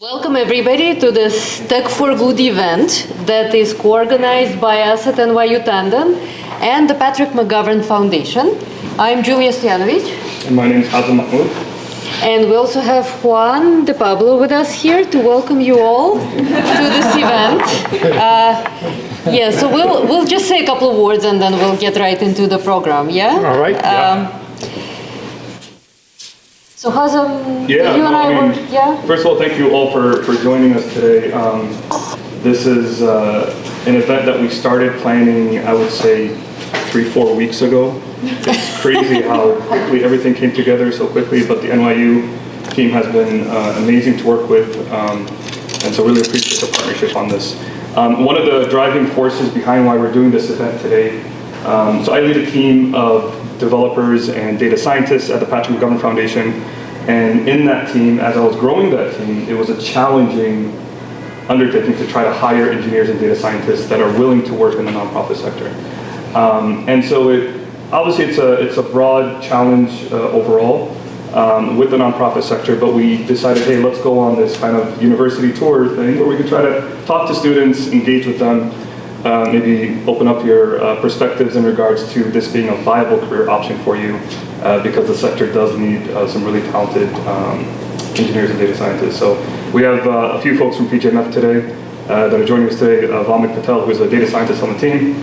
Welcome everybody to this Tech for Good event that is co-organized by us at NYU Tandon and the Patrick McGovern Foundation. I'm Julia Stojanovic. And my name is Hazem Mahmoud. And we also have Juan De Pablo with us here to welcome you all to this event. So we'll just say a couple of words and then we'll get right into the program, yeah? All right, yeah. So Hazem, you and I were, First of all, thank you all for joining us today. This is an event that we started planning, I would say, 3-4 weeks ago. It's crazy how quickly everything came together so quickly, but the NYU team has been amazing to work with, and so really appreciate the partnership on this. One of the driving forces behind why we're doing this event today, so I lead a team of developers and data scientists at the Patrick McGovern Foundation, and in that team, as I was growing that team, it was a challenging undertaking to try to hire engineers and data scientists that are willing to work in the nonprofit sector. And so obviously it's a broad challenge overall with the nonprofit sector, but we decided, hey, let's go on this kind of university tour thing where we can try to talk to students, engage with them, maybe open up your perspectives in regards to this being a viable career option for you, because the sector does need some really talented engineers and data scientists. So we have a few folks from PGMF today that are joining us today. Vamik Patel, who's a data scientist on the team,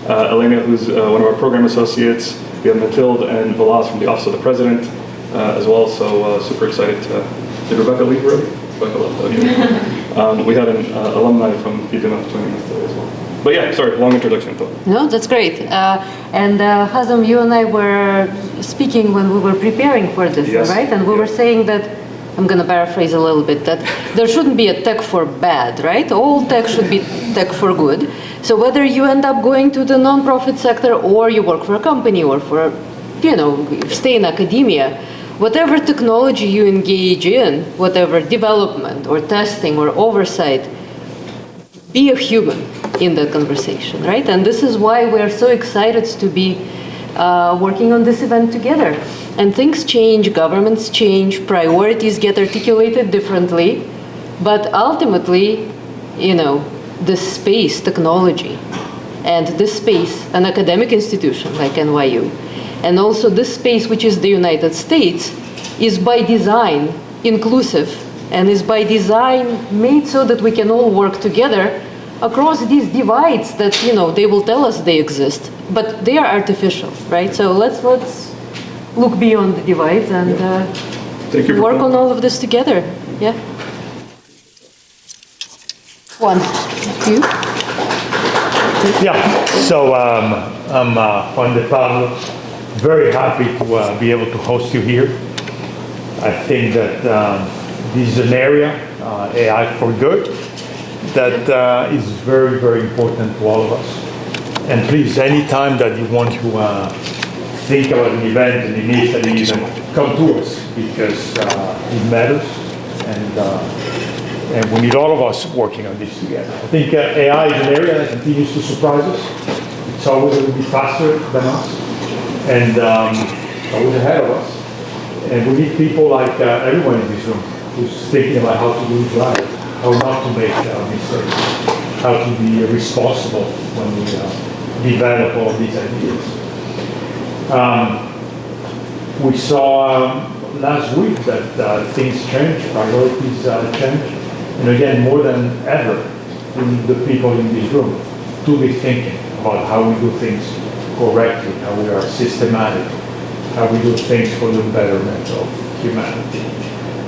Elena, who's one of our program associates. We have Mathilde and Velas from the Office of the President as well, so super excited to, did Rebecca leave already? Rebecca left, okay. We had an alumni from PGMF joining us today as well. But yeah, sorry, long introduction. No, that's great. And Hazem, you and I were speaking when we were preparing for this, yes. Right? And we were saying that, I'm going to paraphrase a little bit, that there shouldn't be a tech for bad, right? All tech should be tech for good. So whether you end up going to the nonprofit sector or you work for a company or for, stay in academia, whatever technology you engage in, whatever development or testing or oversight, be a human in that conversation, right? And this is why we're so excited to be working on this event together. And things change, governments change, priorities get articulated differently, but ultimately, this space, technology, and this space, an academic institution like NYU, and also this space, which is the United States, is by design inclusive and is by design made so that we can all work together across these divides that, they will tell us they exist, but they are artificial, right? So let's look beyond the divides and work on all of this together. Yeah. Juan, you? Yeah, so I'm Juan De Pablo, very happy to be able to host you here. I think that this is an area, AI for good, that is very, very important to all of us. And please, anytime that you want to think about an event, an initiative, come to us, because it matters, and we need all of us working on this together. I think AI is an area that continues to surprise us. It's always a little bit faster than us, and always ahead of us. And we need people like everyone in this room who's thinking about how to do it right, how not to make mistakes, how to be responsible when we develop all these ideas. We saw last week that things change, priorities change, and again, more than ever, we need the people in this room to be thinking about how we do things correctly, how we are systematic, how we do things for the betterment of humanity.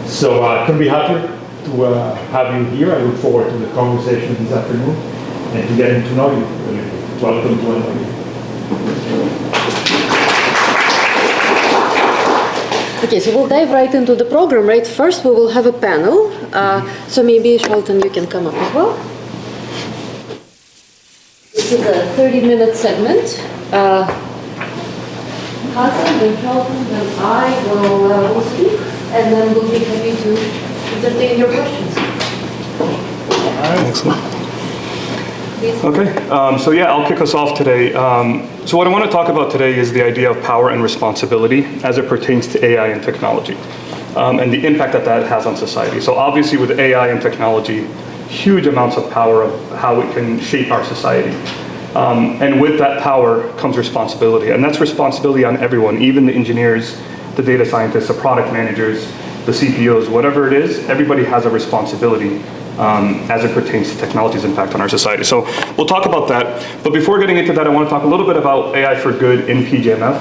So I couldn't be happier to have you here. I look forward to the conversation this afternoon and to getting to know you. Welcome to NYU. Okay, so we'll dive right into the program, right? First, we will have a panel. So maybe, Shelton, you can come up as well. This is a 30-minute segment. Hazem, then Shelton, then I will speak, and then we'll be happy to entertain your questions. Excellent. Okay, so I'll kick us off today. So what I want to talk about today is the idea of power and responsibility as it pertains to AI and technology. and the impact that that has on society. So obviously with AI and technology, huge amounts of power of how it can shape our society. And with that power comes responsibility, and that's responsibility on everyone, even the engineers, the data scientists, the product managers, the CPOs, whatever it is, everybody has a responsibility as it pertains to technology's impact on our society. So we'll talk about that. But before getting into that, I want to talk a little bit about AI for Good in PGMF.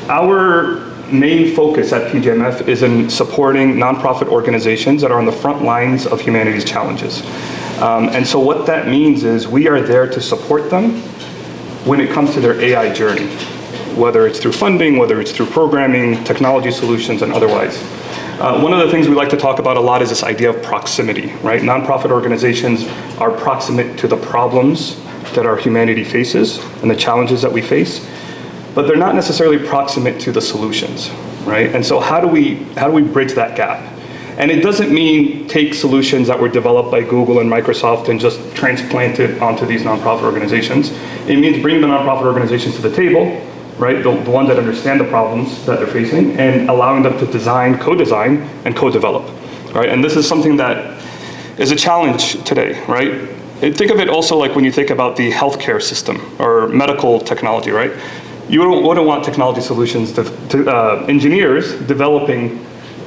Our main focus at PGMF is in supporting nonprofit organizations that are on the front lines of humanity's challenges. And so what that means is we are there to support them when it comes to their AI journey, whether it's through funding, whether it's through programming, technology solutions, and otherwise. One of the things we like to talk about a lot is this idea of proximity, right? Nonprofit organizations are proximate to the problems that our humanity faces and the challenges that we face, but they're not necessarily proximate to the solutions, right? And so how do we bridge that gap? And it doesn't mean take solutions that were developed by Google and Microsoft and just transplant it onto these nonprofit organizations. It means bring the nonprofit organizations to the table, right? The ones that understand the problems that they're facing, and allowing them to design, co-design, and co-develop, right? And this is something that is a challenge today, right? And think of it also like when you think about the healthcare system or medical technology, right? You wouldn't want technology solutions to engineers developing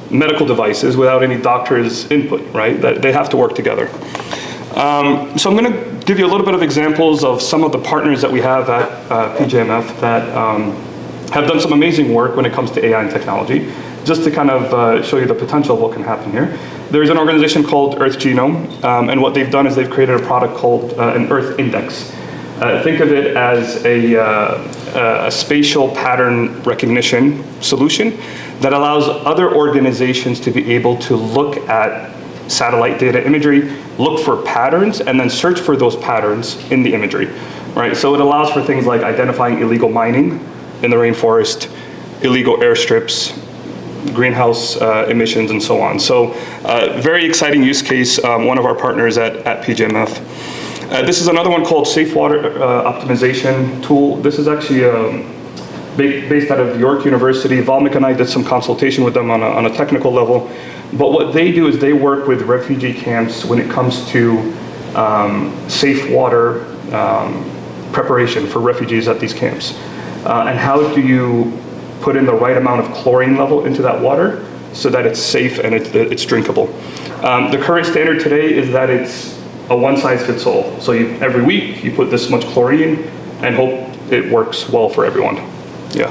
medical devices without any doctor's input, right? That they have to work together. So I'm going to give you a little bit of examples of some of the partners that we have at PGMF that have done some amazing work when it comes to AI and technology, just to kind of show you the potential of what can happen here. There's an organization called Earth Genome, and what they've done is they've created a product called an Earth Index. Think of it as a spatial pattern recognition solution that allows other organizations to be able to look at satellite data imagery, look for patterns, and then search for those patterns in the imagery, right? So it allows for things like identifying illegal mining in the rainforest, illegal airstrips, greenhouse emissions, and so on. So very exciting use case, one of our partners at PGMF. This is another one called Safe Water Optimization Tool. This is actually based out of York University. Valmik and I did some consultation with them on a technical level. But what they do is they work with refugee camps when it comes to safe water preparation for refugees at these camps. And how do you put in the right amount of chlorine level into that water so that it's safe and it's drinkable. The current standard today is that it's a one-size-fits-all. So every week you put this much chlorine and hope it works well for everyone. Yeah.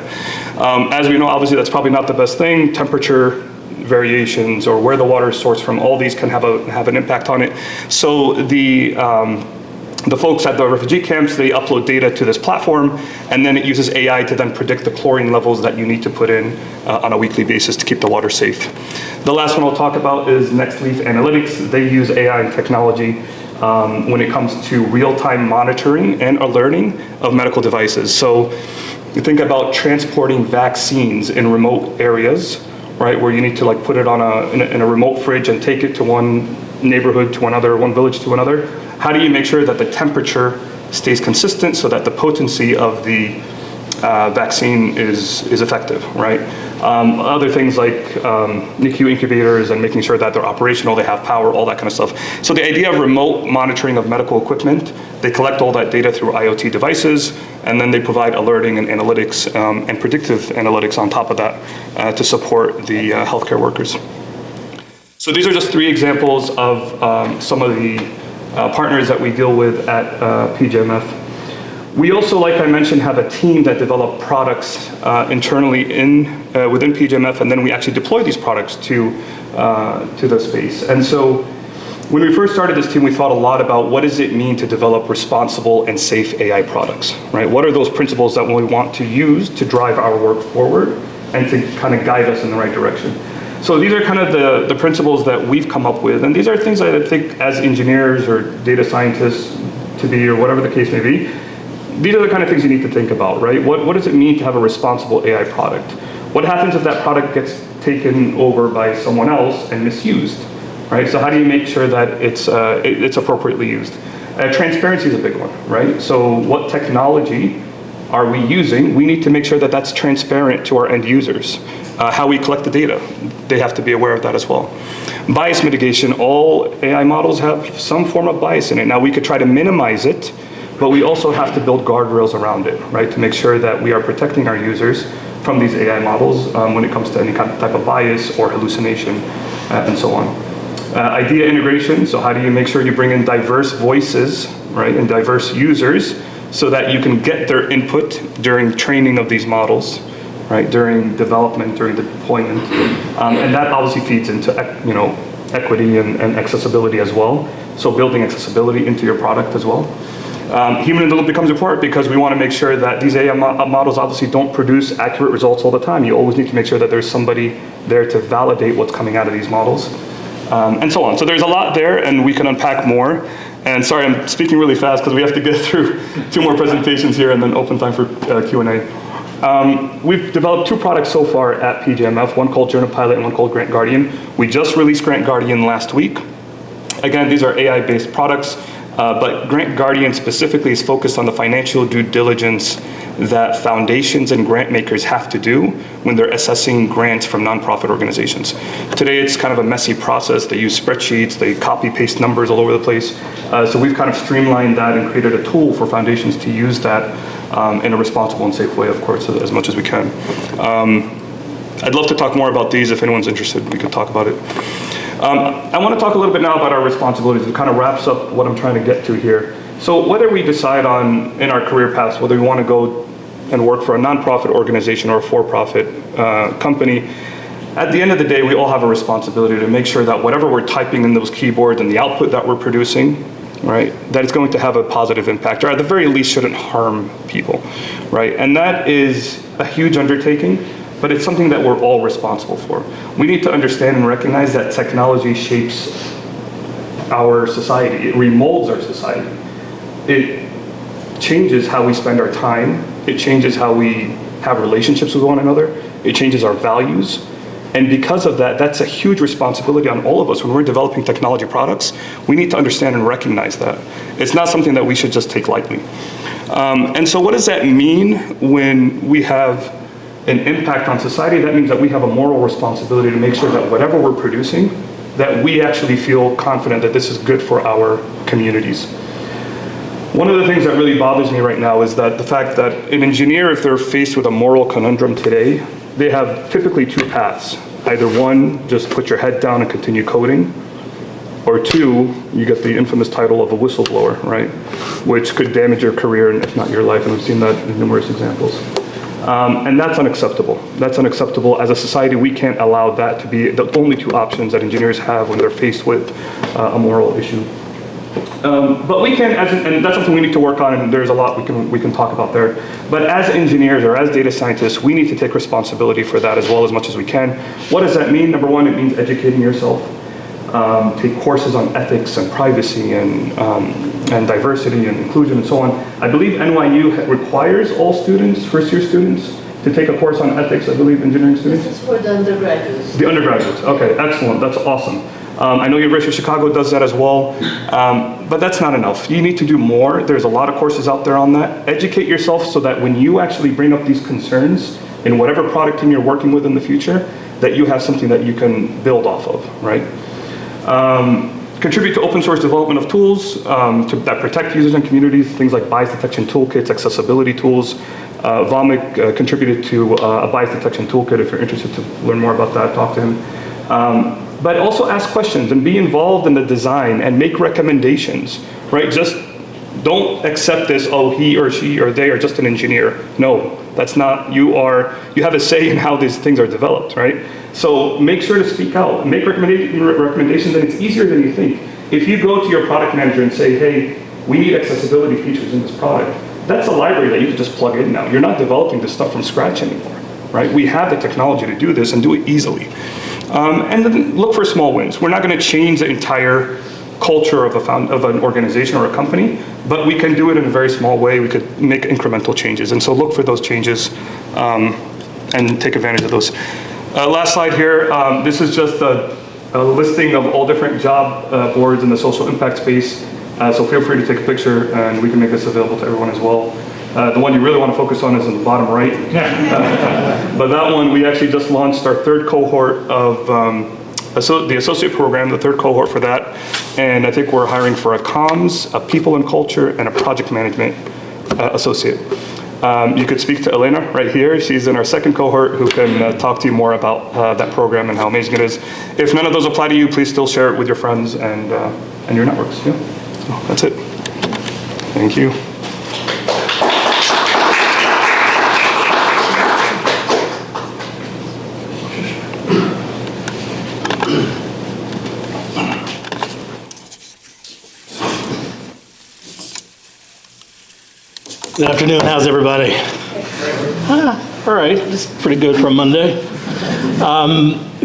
As we know, obviously that's probably not the best thing. Temperature variations or where the water is sourced from, all these can have an impact on it. So the folks at the refugee camps, they upload data to this platform, and then it uses AI to then predict the chlorine levels that you need to put in on a weekly basis to keep the water safe. The last one I'll talk about is Next Leaf Analytics. They use AI and technology when it comes to real-time monitoring and alerting of medical devices. So you think about transporting vaccines in remote areas, right, where you need to like put it on in a remote fridge and take it to one neighborhood to another, one village to another. How do you make sure that the temperature stays consistent so that the potency of the vaccine is effective, right? Other things like NICU incubators and making sure that they're operational, they have power, all that kind of stuff. So the idea of remote monitoring of medical equipment, they collect all that data through IoT devices, and then they provide alerting and analytics and predictive analytics on top of that to support the healthcare workers. So these are just 3 examples of some of the partners that we deal with at PGMF. We also, like I mentioned, have a team that develop products internally within PGMF, and then we actually deploy these products to the space. And so when we first started this team, we thought a lot about what does it mean to develop responsible and safe AI products, right? What are those principles that we want to use to drive our work forward and to kind of guide us in the right direction? So these are kind of the principles that we've come up with, and these are things that I think as engineers or data scientists to be, or whatever the case may be, these are the kind of things you need to think about, right? What does it mean to have a responsible AI product? What happens if that product gets taken over by someone else and misused, right? So how do you make sure that it's appropriately used? Transparency is a big one, right? So what technology are we using, we need to make sure that that's transparent to our end users. How we collect the data, they have to be aware of that as well. Bias mitigation, all AI models have some form of bias in it. Now we could try to minimize it, but we also have to build guardrails around it, right? To make sure that we are protecting our users from these AI models when it comes to any kind of type of bias or hallucination and so on. Idea integration, so how do you make sure you bring in diverse voices, right, and diverse users so that you can get their input during training of these models, right, during development, during the deployment. And that obviously feeds into, equity and accessibility as well. So building accessibility into your product as well. Human in the loop becomes important because we want to make sure that these AI models obviously don't produce accurate results all the time. You always need to make sure that there's somebody there to validate what's coming out of these models. And so on. So there's a lot there, and we can unpack more. And sorry, I'm speaking really fast because we have to get through 2 more presentations here and then open time for Q&A. We've developed 2 products so far at PGMF, one called Journal Pilot and one called Grant Guardian. We just released Grant Guardian last week. Again, these are AI-based products, but Grant Guardian specifically is focused on the financial due diligence that foundations and grant makers have to do when they're assessing grants from nonprofit organizations. Today, it's kind of a messy process. They use spreadsheets, they copy paste numbers all over the place. So we've kind of streamlined that and created a tool for foundations to use that in a responsible and safe way, of course, as much as we can. I'd love to talk more about these. If anyone's interested, we could talk about it. I want to talk a little bit now about our responsibilities. It kind of wraps up what I'm trying to get to here. So whether we decide on, in our career paths, whether we want to go and work for a nonprofit organization or a for-profit company, at the end of the day, we all have a responsibility to make sure that whatever we're typing in those keyboards and the output that we're producing, right, that it's going to have a positive impact, or at the very least shouldn't harm people, right? And that is a huge undertaking, but it's something that we're all responsible for. We need to understand and recognize that technology shapes our society. It remolds our society. It changes how we spend our time. It changes how we have relationships with one another. It changes our values. And because of that, that's a huge responsibility on all of us. When we're developing technology products, we need to understand and recognize that. It's not something that we should just take lightly. And so what does that mean when we have an impact on society? That means that we have a moral responsibility to make sure that whatever we're producing, that we actually feel confident that this is good for our communities. One of the things that really bothers me right now is that the fact that an engineer, if they're faced with a moral conundrum today, they have typically 2 paths. Either 1, just put your head down and continue coding, or 2, you get the infamous title of a whistleblower, right? Which could damage your career and if not your life, and we've seen that in numerous examples. And that's unacceptable. That's unacceptable. As a society, we can't allow that to be the only 2 options that engineers have when they're faced with a moral issue. But we can, and that's something we need to work on, and there's a lot we can talk about there. But as engineers or as data scientists, we need to take responsibility for that as well, as much as we can. What does that mean? Number 1, it means educating yourself. Take courses on ethics and privacy and diversity and inclusion and so on. I believe NYU requires all students, first-year students, to take a course on ethics, I believe, engineering students. This is for the undergraduates. The undergraduates, okay, excellent, that's awesome. I know University of Chicago does that as well, but that's not enough. You need to do more. There's a lot of courses out there on that. Educate yourself so that when you actually bring up these concerns in whatever product team you're working with in the future, that you have something that you can build off of, right? Contribute to open source development of tools that protect users and communities, things like bias detection toolkits, accessibility tools. Vomit contributed to a bias detection toolkit. If you're interested to learn more about that, talk to him. But also ask questions and be involved in the design and make recommendations, right? Just don't accept this, oh, he or she or they are just an engineer. No, that's not, you have a say in how these things are developed, right? So make sure to speak out, make recommendations, and it's easier than you think. If you go to your product manager and say, hey, we need accessibility features in this product, that's a library that you can just plug in now. You're not developing this stuff from scratch anymore, right? We have the technology to do this and do it easily. And then look for small wins. We're not going to change the entire culture of an organization or a company, but we can do it in a very small way. We could make incremental changes. And so look for those changes and take advantage of those. Last slide here. This is just a listing of all different job boards in the social impact space. So feel free to take a picture and we can make this available to everyone as well. The one you really want to focus on is in the bottom right. But that one, we actually just launched our third cohort of the associate program, the third cohort for that. And I think we're hiring for a comms, a people and culture, and a project management associate. You could speak to Elena right here. She's in our second cohort who can talk to you more about that program and how amazing it is. If none of those apply to you, please still share it with your friends and your networks. Yeah. So that's it. Thank you. Good afternoon, how's everybody? All right, it's pretty good for a Monday.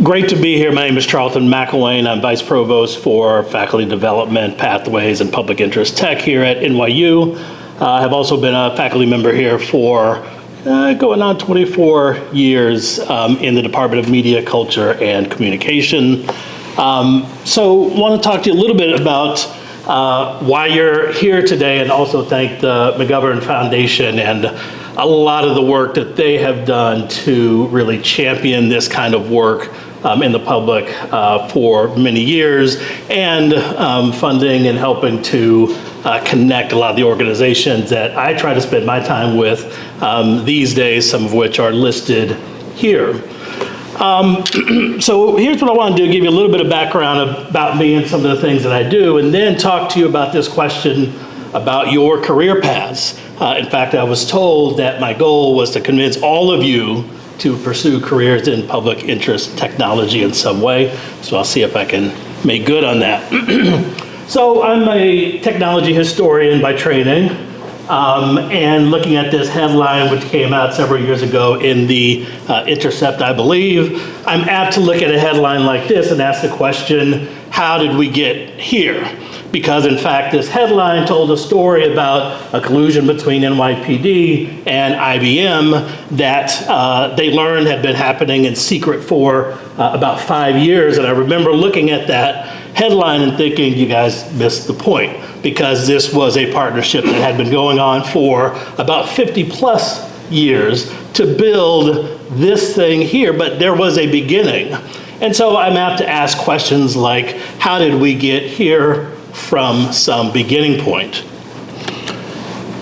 Great to be here. My name is Charlton McElwain. I'm Vice Provost for Faculty Development, Pathways, and Public Interest Tech here at NYU. I have also been a faculty member here for going on 24 years in the Department of Media, Culture, and Communication. So want to talk to you a little bit about why you're here today, and also thank the McGovern Foundation and a lot of the work that they have done to really champion this kind of work in the public for many years, and funding and helping to connect a lot of the organizations that I try to spend my time with these days, some of which are listed here. So here's what I want to do, give you a little bit of background about me and some of the things that I do, and then talk to you about this question about your career paths. In fact, I was told that my goal was to convince all of you to pursue careers in public interest technology in some way, so I'll see if I can make good on that. So I'm a technology historian by training. And looking at this headline, which came out several years ago in the Intercept, I believe, I'm apt to look at a headline like this and ask the question, how did we get here? Because in fact, this headline told a story about a collusion between NYPD and IBM that they learned had been happening in secret for about 5 years. And I remember looking at that headline and thinking, you guys missed the point, because this was a partnership that had been going on for about 50 plus years to build this thing here, but there was a beginning. And so I'm apt to ask questions like, how did we get here from some beginning point?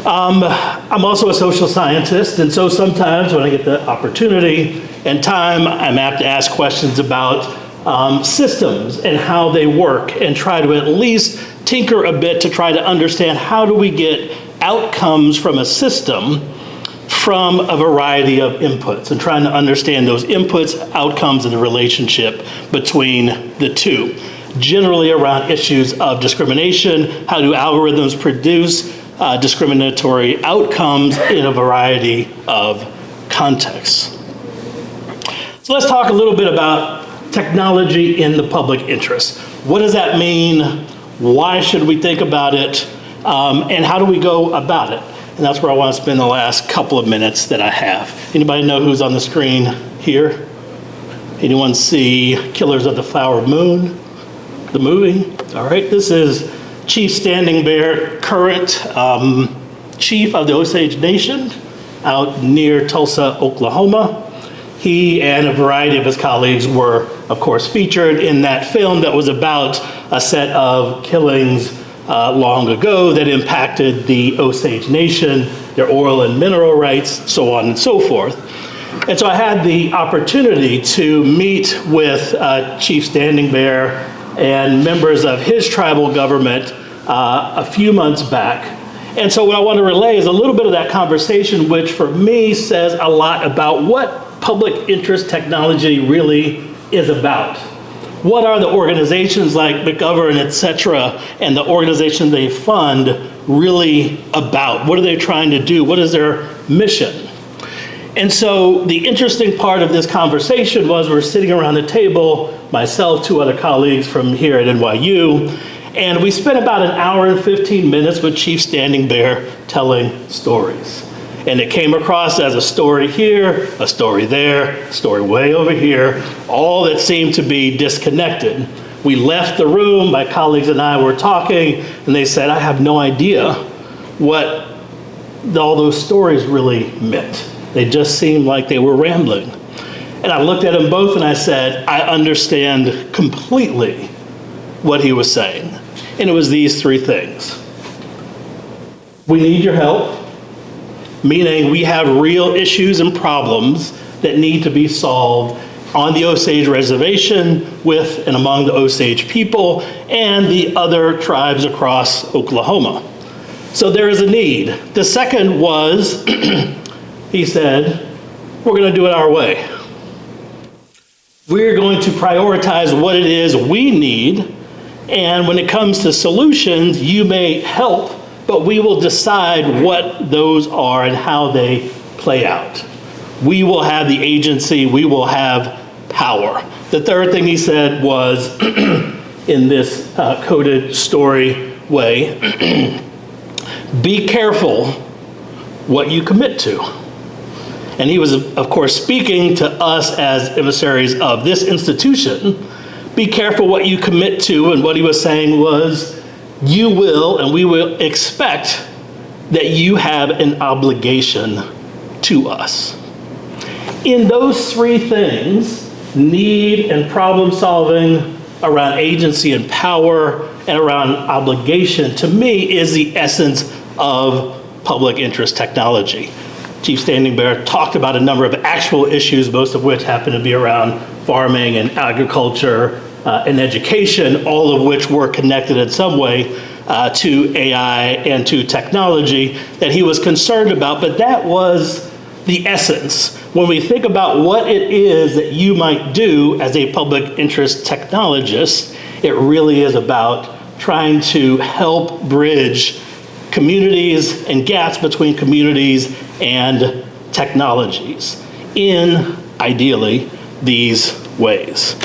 I'm also a social scientist, and so sometimes when I get the opportunity and time, I'm apt to ask questions about systems and how they work, and try to at least tinker a bit to try to understand how do we get outcomes from a system from a variety of inputs, and trying to understand those inputs, outcomes, and the relationship between the two. Generally around issues of discrimination, how do algorithms produce discriminatory outcomes in a variety of contexts. So let's talk a little bit about technology in the public interest. What does that mean? Why should we think about it? And how do we go about it? And that's where I want to spend the last couple of minutes that I have. Anybody know who's on the screen here? Anyone see Killers of the Flower Moon, the movie? All right, this is Chief Standing Bear, current chief of the Osage Nation out near Tulsa, Oklahoma. He and a variety of his colleagues were, of course, featured in that film that was about a set of killings long ago that impacted the Osage Nation, their oil and mineral rights, so on and so forth. And so I had the opportunity to meet with Chief Standing Bear and members of his tribal government a few months back. And so what I want to relay is a little bit of that conversation, which for me says a lot about what public interest technology really is about. What are the organizations like McGovern, et cetera, and the organization they fund really about? What are they trying to do? What is their mission? And so the interesting part of this conversation was we're sitting around the table, myself, two other colleagues from here at NYU, and we spent about an hour and 15 minutes with Chief Standing Bear telling stories. And it came across as a story here, a story there, a story way over here, all that seemed to be disconnected. We left the room, my colleagues and I were talking, and they said, I have no idea what all those stories really meant. They just seemed like they were rambling. And I looked at them both and I said, I understand completely what he was saying. And it was these three things. We need your help, meaning we have real issues and problems that need to be solved on the Osage Reservation with and among the Osage people and the other tribes across Oklahoma. So there is a need. The second was, he said, we're going to do it our way. We're going to prioritize what it is we need, and when it comes to solutions, you may help, but we will decide what those are and how they play out. We will have the agency, we will have power. The third thing he said was, in this coded story way, be careful what you commit to. And he was, of course, speaking to us as emissaries of this institution. Be careful what you commit to, and what he was saying was, you will and we will expect that you have an obligation to us. In those three things, need and problem solving, around agency and power, and around obligation, to me is the essence of public interest technology. Chief Standing Bear talked about a number of actual issues, most of which happen to be around farming and agriculture and education, all of which were connected in some way to AI and to technology that he was concerned about, but that was the essence. When we think about what it is that you might do as a public interest technologist, it really is about trying to help bridge communities and gaps between communities and technologies in, ideally, these ways.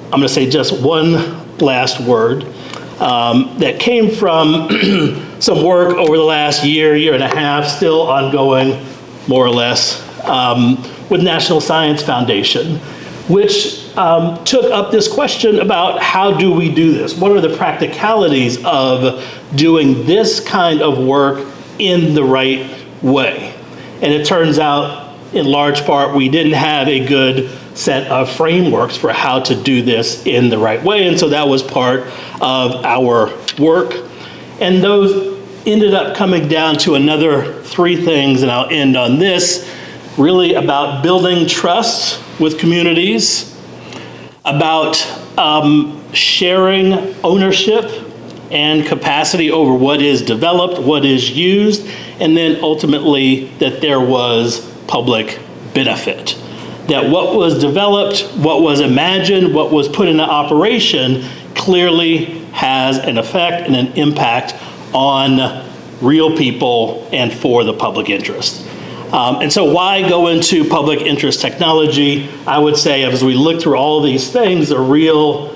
I'm going to say just one last word that came from some work over the last year and a half, still ongoing, more or less, with National Science Foundation, which took up this question about how do we do this? What are the practicalities of doing this kind of work in the right way? And it turns out, in large part, we didn't have a good set of frameworks for how to do this in the right way. And so that was part of our work. And those ended up coming down to another three things, and I'll end on this, really about building trust with communities, about sharing ownership and capacity over what is developed, what is used, and then ultimately that there was public benefit. That what was developed, what was imagined, what was put into operation clearly has an effect and an impact on real people and for the public interest. And so why go into public interest technology? I would say as we look through all of these things, the real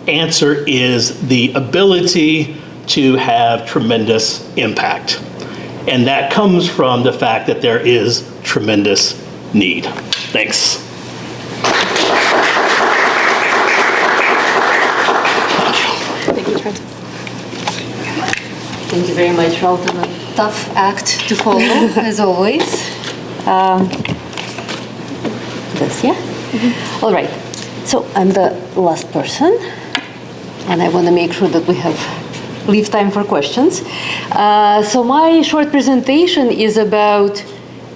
answer is the ability to have tremendous impact. And that comes from the fact that there is tremendous need. Thanks. Thank you, Trent. Thank you very much, Ralton. Tough act to follow, as always. This, yeah? Mm-hmm. All right. So I'm the last person, and I want to make sure that we leave time for questions. So my short presentation is about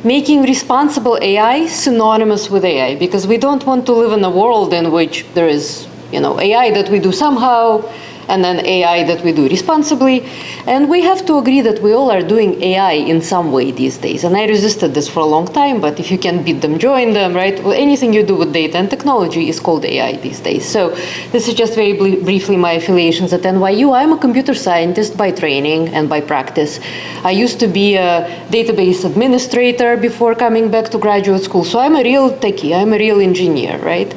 making responsible AI synonymous with AI, because we don't want to live in a world in which there is, AI that we do somehow, and then AI that we do responsibly. And we have to agree that we all are doing AI in some way these days. And I resisted this for a long time, but if you can beat them, join them, right? Well, anything you do with data and technology is called AI these days. So this is just very briefly my affiliations at NYU. I'm a computer scientist by training and by practice. I used to be a database administrator before coming back to graduate school. So I'm a real techie, I'm a real engineer, right?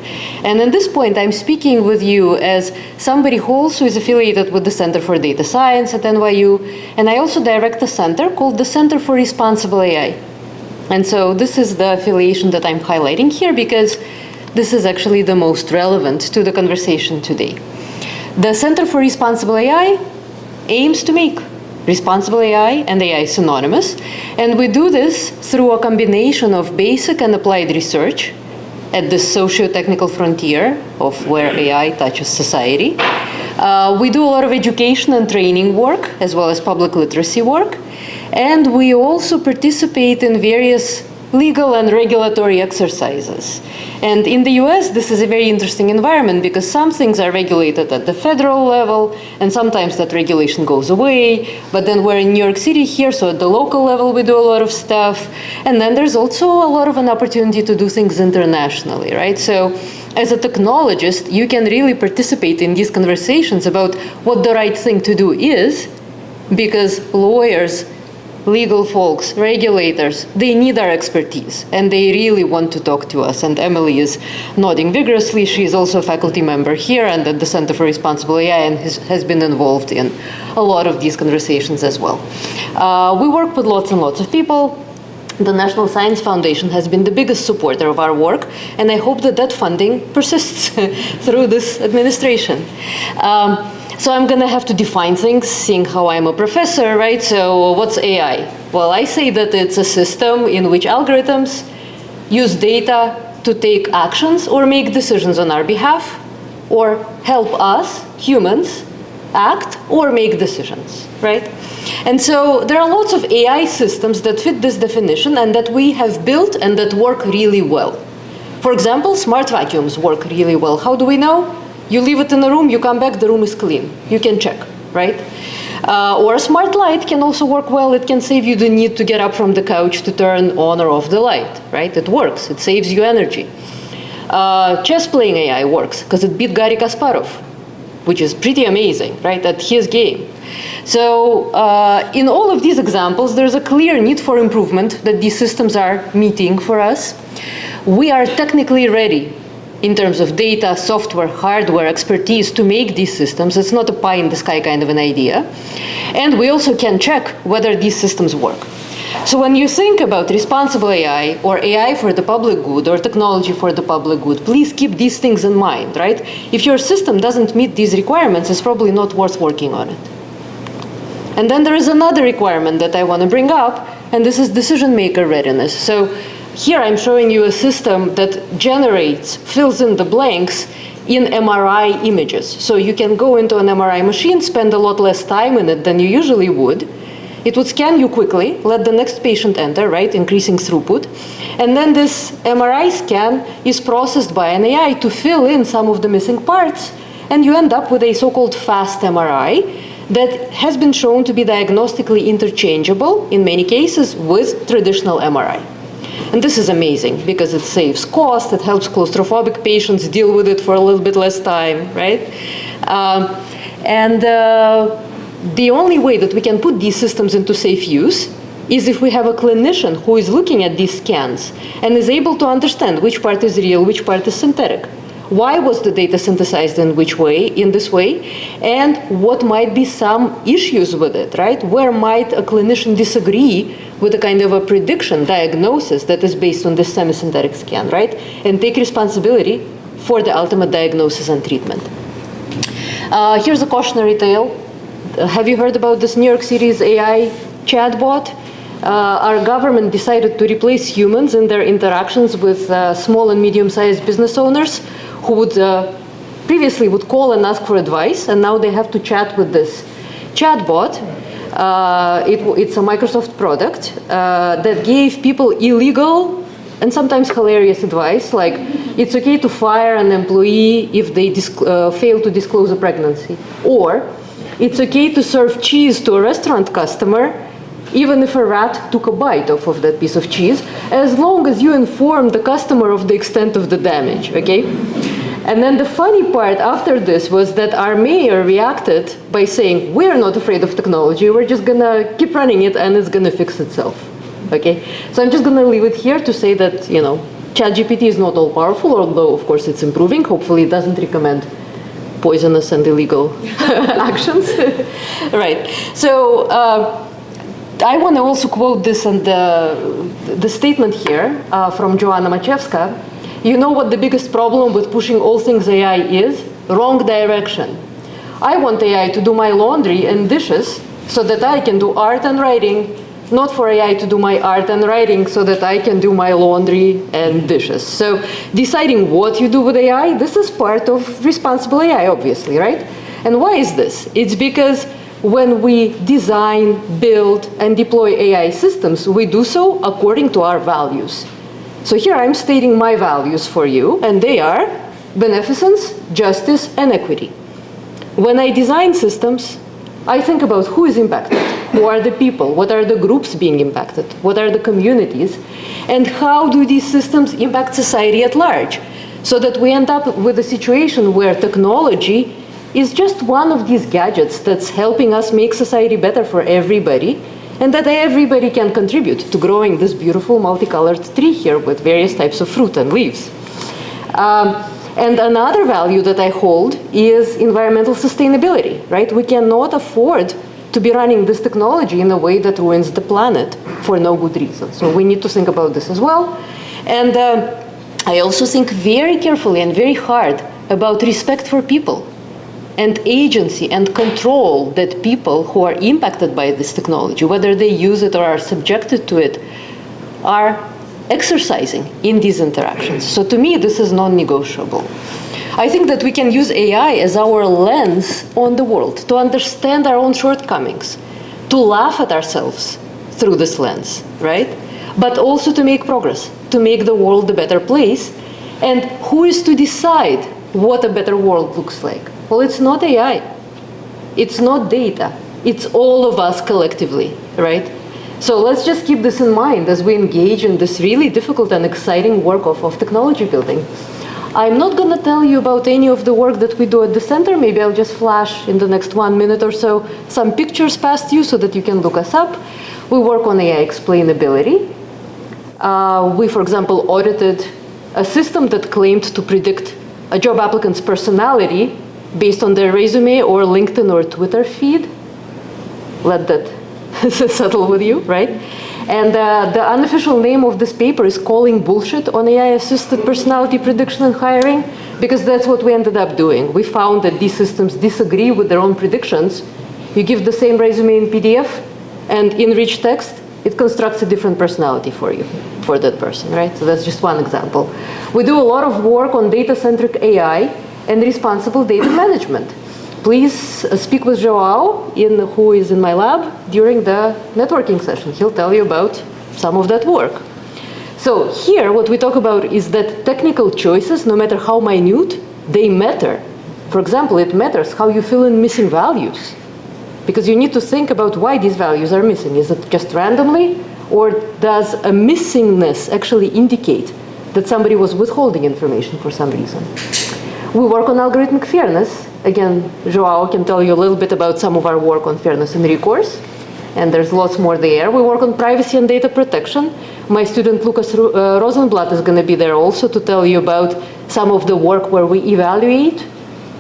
And at this point, I'm speaking with you as somebody who also is affiliated with the Center for Data Science at NYU, and I also direct a center called the Center for Responsible AI. And so this is the affiliation that I'm highlighting here because this is actually the most relevant to the conversation today. The Center for Responsible AI aims to make responsible AI and AI synonymous. And we do this through a combination of basic and applied research at the socio-technical frontier of where AI touches society. We do a lot of education and training work, as well as public literacy work. And we also participate in various legal and regulatory exercises. And in the US, this is a very interesting environment because some things are regulated at the federal level, and sometimes that regulation goes away. But then we're in New York City here, so at the local level, we do a lot of stuff. And then there's also a lot of an opportunity to do things internationally, right? So as a technologist, you can really participate in these conversations about what the right thing to do is, because lawyers, legal folks, regulators, they need our expertise, and they really want to talk to us. And Emily is nodding vigorously. She's also a faculty member here and at the Center for Responsible AI, and has been involved in a lot of these conversations as well. We work with lots and lots of people. The National Science Foundation has been the biggest supporter of our work, and I hope that that funding persists through this administration. So I'm going to have to define things, seeing how I'm a professor, right? So what's AI? Well, I say that it's a system in which algorithms use data to take actions or make decisions on our behalf, or help us, humans, act or make decisions, right? And so there are lots of AI systems that fit this definition and that we have built and that work really well. For example, smart vacuums work really well. How do we know? You leave it in a room, you come back, the room is clean. You can check, right? Or a smart light can also work well. It can save you the need to get up from the couch to turn on or off the light, right? It works, it saves you energy. Chess playing AI works because it beat Garry Kasparov, which is pretty amazing, right, at his game. So in all of these examples, there's a clear need for improvement that these systems are meeting for us. We are technically ready in terms of data, software, hardware, expertise to make these systems. It's not a pie in the sky kind of an idea. And we also can check whether these systems work. So when you think about responsible AI or AI for the public good or technology for the public good, please keep these things in mind, right? If your system doesn't meet these requirements, it's probably not worth working on it. And then there is another requirement that I want to bring up, and this is decision maker readiness. So here I'm showing you a system that generates, fills in the blanks in MRI images. So you can go into an MRI machine, spend a lot less time in it than you usually would. It would scan you quickly, let the next patient enter, right, increasing throughput. And then this MRI scan is processed by an AI to fill in some of the missing parts, and you end up with a so-called fast MRI that has been shown to be diagnostically interchangeable in many cases with traditional MRI. And this is amazing because it saves cost, it helps claustrophobic patients deal with it for a little bit less time, right? The only way that we can put these systems into safe use is if we have a clinician who is looking at these scans and is able to understand which part is real, which part is synthetic. Why was the data synthesized in this way, and what might be some issues with it, right? Where might a clinician disagree with a kind of a prediction, diagnosis that is based on this semi-synthetic scan, right? And take responsibility for the ultimate diagnosis and treatment. Here's a cautionary tale. Have you heard about this New York City's AI chatbot? Our government decided to replace humans in their interactions with small and medium-sized business owners who would previously would call and ask for advice, and now they have to chat with this chatbot. It's a Microsoft product that gave people illegal and sometimes hilarious advice, like it's okay to fire an employee if they fail to disclose a pregnancy, or it's okay to serve cheese to a restaurant customer even if a rat took a bite off of that piece of cheese, as long as you inform the customer of the extent of the damage, okay? And then the funny part after this was that our mayor reacted by saying, we're not afraid of technology, we're just gonna keep running it and it's gonna fix itself, okay? So I'm just gonna leave it here to say that, you know, ChatGPT is not all powerful, although of course it's improving. Hopefully it doesn't recommend poisonous and illegal actions, right? So I want to also quote this and the statement here from Joanna Machewska. You know what the biggest problem with pushing all things AI is? Wrong direction. I want AI to do my laundry and dishes so that I can do art and writing, not for AI to do my art and writing so that I can do my laundry and dishes. So deciding what you do with AI, this is part of responsible AI, obviously, right? And why is this? It's because when we design, build, and deploy AI systems, we do so according to our values. So here I'm stating my values for you, and they are beneficence, justice, and equity. When I design systems, I think about who is impacted, who are the people, what are the groups being impacted, what are the communities, and how do these systems impact society at large, so that we end up with a situation where technology is just one of these gadgets that's helping us make society better for everybody, and that everybody can contribute to growing this beautiful multicolored tree here with various types of fruit and leaves. And another value that I hold is environmental sustainability, right? We cannot afford to be running this technology in a way that ruins the planet for no good reason. So we need to think about this as well. And I also think very carefully and very hard about respect for people and agency and control that people who are impacted by this technology, whether they use it or are subjected to it, are exercising in these interactions. So to me, this is non-negotiable. I think that we can use AI as our lens on the world to understand our own shortcomings, to laugh at ourselves through this lens, right? But also to make progress, to make the world a better place. And who is to decide what a better world looks like? Well, it's not AI. It's not data. It's all of us collectively, right? So let's just keep this in mind as we engage in this really difficult and exciting work of technology building. I'm not going to tell you about any of the work that we do at the center. Maybe I'll just flash in the next 1 minute or so some pictures past you so that you can look us up. We work on AI explainability. We, for example, audited a system that claimed to predict a job applicant's personality based on their resume or LinkedIn or Twitter feed. Let that settle with you, right? And the unofficial name of this paper is Calling Bullshit on AI-Assisted Personality Prediction and Hiring, because that's what we ended up doing. We found that these systems disagree with their own predictions. You give the same resume in PDF, and in rich text, it constructs a different personality for you, for that person, right? So that's just one example. We do a lot of work on data-centric AI and responsible data management. Please speak with Joao, who is in my lab, during the networking session. He'll tell you about some of that work. So here, what we talk about is that technical choices, no matter how minute, they matter. For example, it matters how you fill in missing values, because you need to think about why these values are missing. Is it just randomly, or does a missingness actually indicate that somebody was withholding information for some reason? We work on algorithmic fairness. Again, Joao can tell you a little bit about some of our work on fairness and recourse, and there's lots more there. We work on privacy and data protection. My student Lucas Rosenblatt is going to be there also to tell you about some of the work where we evaluate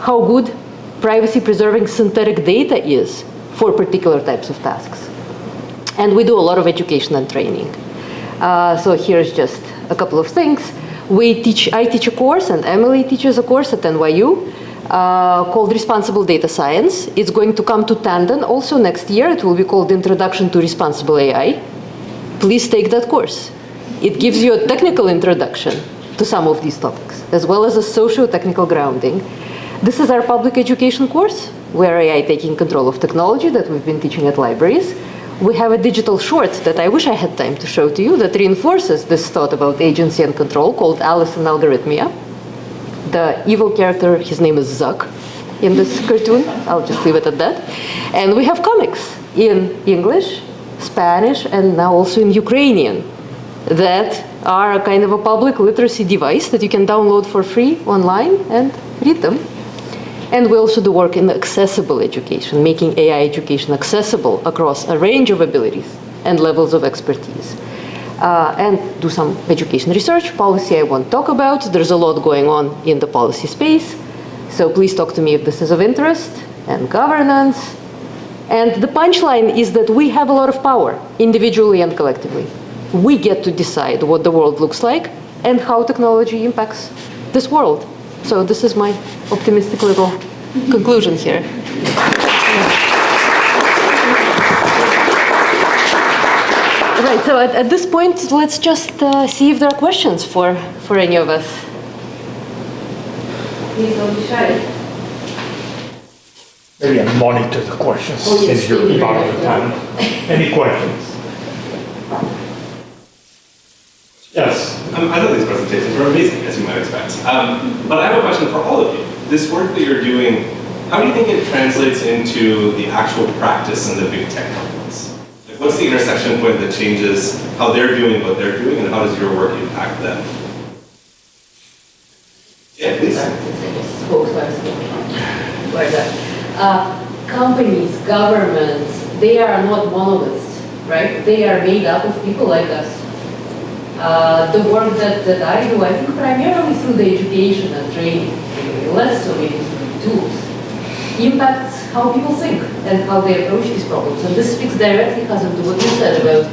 how good privacy-preserving synthetic data is for particular types of tasks. And we do a lot of education and training. So here's just a couple of things. I teach a course, and Emily teaches a course at NYU called Responsible Data Science. It's going to come to Tandon also next year. It will be called Introduction to Responsible AI. Please take that course. It gives you a technical introduction to some of these topics, as well as a socio-technical grounding. This is our public education course, where AI taking control of technology that we've been teaching at libraries. We have a digital short that I wish I had time to show to you that reinforces this thought about agency and control called Alice in Algorithmia. The evil character, his name is Zuck in this cartoon. I'll just leave it at that. And we have comics in English, Spanish, and now also in Ukrainian that are a kind of a public literacy device that you can download for free online and read them. And we also do work in accessible education, making AI education accessible across a range of abilities and levels of expertise. And do some education research. Policy I won't talk about. There's a lot going on in the policy space. So please talk to me if this is of interest. And governance. And the punchline is that we have a lot of power, individually and collectively. We get to decide what the world looks like and how technology impacts this world. So this is my optimistic little conclusion here. Right, so at this point, let's just see if there are questions for any of us. Please don't be shy. Maybe I monitor the questions Oh, yes, since you're thank you part very of the much. panel. Any questions? Yes. I thought these presentations were amazing, as you might expect. But I have a question for all of you. This work that you're doing, how do you think it translates into the actual practice in the big tech companies? Like, what's the intersection point that changes how they're doing what they're doing, and how does your work impact them? Yeah, please. Companies, governments, they are not monoliths, right? They are made up of people like us. The work that I do, I think primarily through the education and training, less so maybe through tools, impacts how people think and how they approach these problems. And this speaks directly, Hazem, to what you said about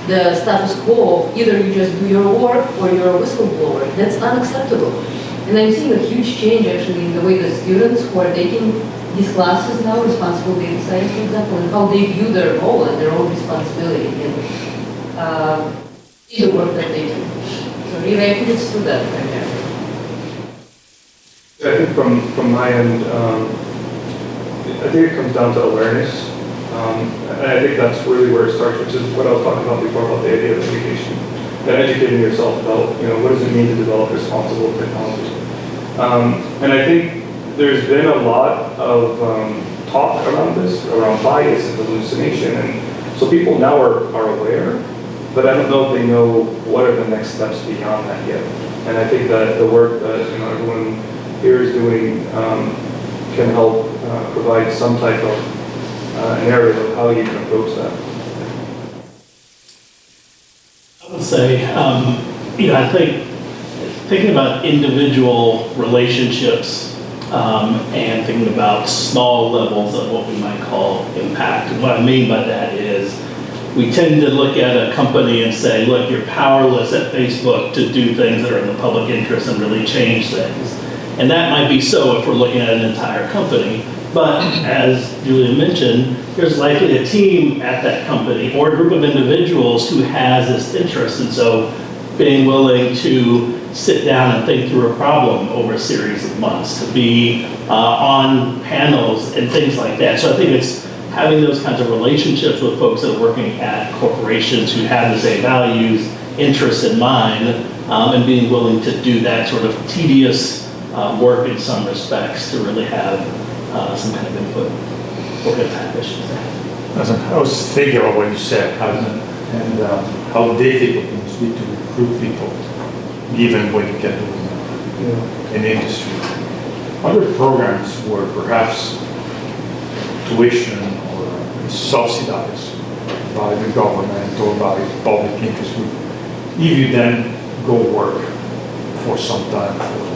the status quo of either you just do your work or you're a whistleblower. That's unacceptable. And I'm seeing a huge change actually in the way the students who are taking these classes now, responsible data science, for example, and how they view their role and their own responsibility in the work that they do. So really, I think it's through that primarily. I think from my end, I think it comes down to awareness. And I think that's really where it starts, which is what I was talking about before about the idea of education. And educating yourself about, what does it mean to develop responsible technology. And I think there's been a lot of talk around this, around bias and hallucination, and so people now are aware, but I don't know if they know what are the next steps beyond that yet. And I think that the work that everyone here is doing can help provide some type of narrative of how you can approach that. I would say, I think thinking about individual relationships and thinking about small levels of what we might call impact. And what I mean by that is we tend to look at a company and say, look, you're powerless at Facebook to do things that are in the public interest and really change things. And that might be so if we're looking at an entire company. But as Julia mentioned, there's likely a team at that company or a group of individuals who has this interest. And so being willing to sit down and think through a problem over a series of months, to be on panels and things like that. So I think it's having those kinds of relationships with folks that are working at corporations who have the same values, interests in mind, and being willing to do that sort of tedious work in some respects to really have some kind of input or impact, I should say. I was thinking about what you said, and how difficult it must be to recruit people, given what you can do in industry. Other programs where perhaps tuition or subsidized by the government or by public interest group, if you then go work for some time for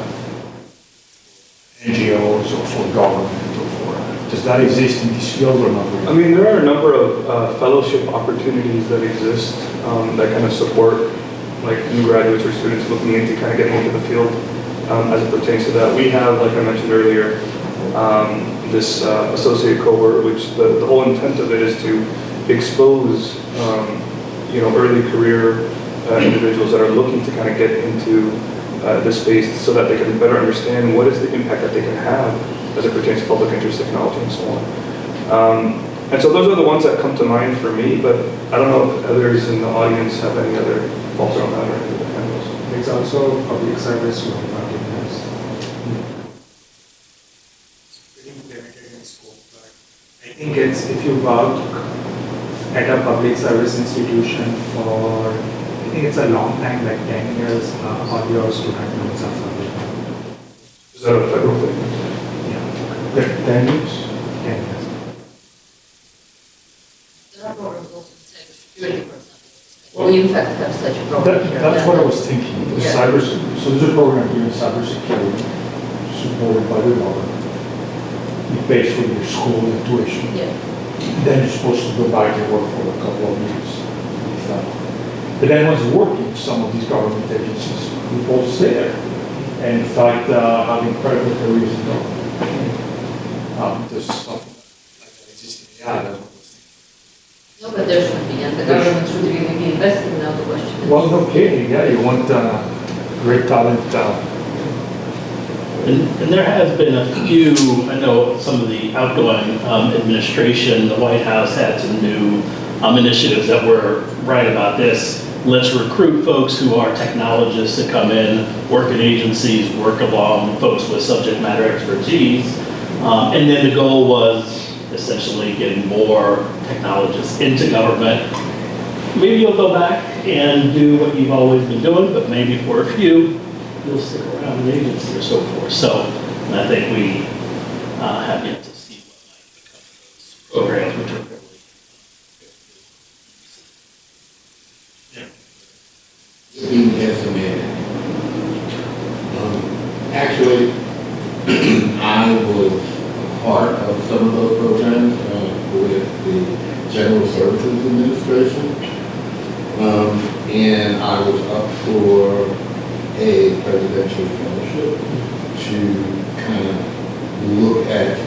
NGOs or for government or for, does that exist in this field or not? I mean, there are a number of fellowship opportunities that exist that kind of support like new graduates or students looking into kind of getting into the field as it pertains to that. We have, like I mentioned earlier, this associate cohort, which the whole intent of it is to expose, early career individuals that are looking to kind of get into this space so that they can better understand what is the impact that they can have as it pertains to public interest technology and so on. And so those are the ones that come to mind for me, but I don't know if others in the audience have any other thoughts around that or any other handles. It's also public service law has pretty limited in scope, but I think it's if you work at a public service institution for, I think it's a long time, like 10 years, all your student loans are forgiven. Is that a federal thing? Yeah. 10 years? 10 years. There are programs also in cybersecurity, for example. We in fact have such a program here. That's what I was thinking. The Yeah. so there's a program here in cybersecurity supported by the government. It pays for your school and tuition. Yeah. Then you're supposed to go back and work for a couple of years. But then once working, some of these government agencies, people stay there. And in fact, have incredible careers in government. There's something like that existing. Yeah, that's what I was thinking. No, but there should be, and the government should really be investing now, the question is. Well, no kidding, yeah, you want great talent. And there has been a few, I know some of the outgoing administration, the White House had some new initiatives that were right about this. Let's recruit folks who are technologists to come in, work in agencies, work along folks with subject matter expertise. And then the goal was essentially getting more technologists into government. Maybe you'll go back and do what you've always been doing, but maybe for a few, you'll stick around in the agency or so forth. So I think we have yet to see what might become of those programs, which are fairly. Being estimated. Actually, I was a part of some of those programs with the General Services Administration, and I was up for a presidential fellowship to kind of look at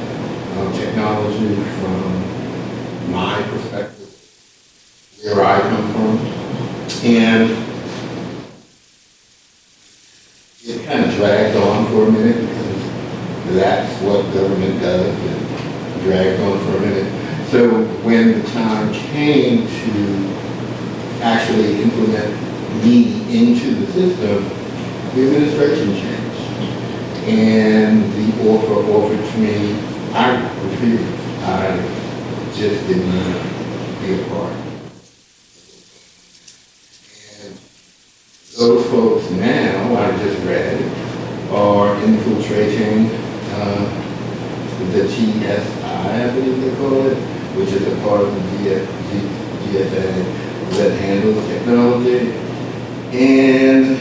technology from my perspective, where I come from, and it kind of dragged on for a minute because that's what government does, it dragged on for a minute. So when the time came to actually implement me into the system, the administration changed. And the offer offered to me, I refused. I just did not be a part. Those folks now, I just read, are infiltrating the TSI, I believe they call it, which is a part of the GSA that handles technology. And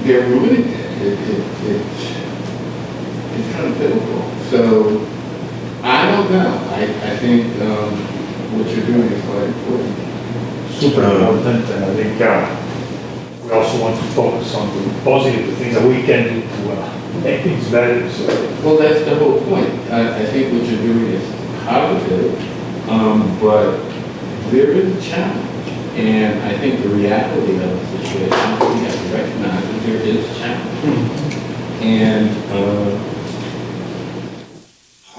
they're ruining it. It's kind of pitiful. So, I don't know. I think what you're doing is quite important. Super important, and I think we also want to focus on the positive, the things that we can do to make things better. So. Well, that's the whole point. I think what you're doing is positive, but there is a challenge. And I think the reality of the situation, we have to recognize that there is a challenge. And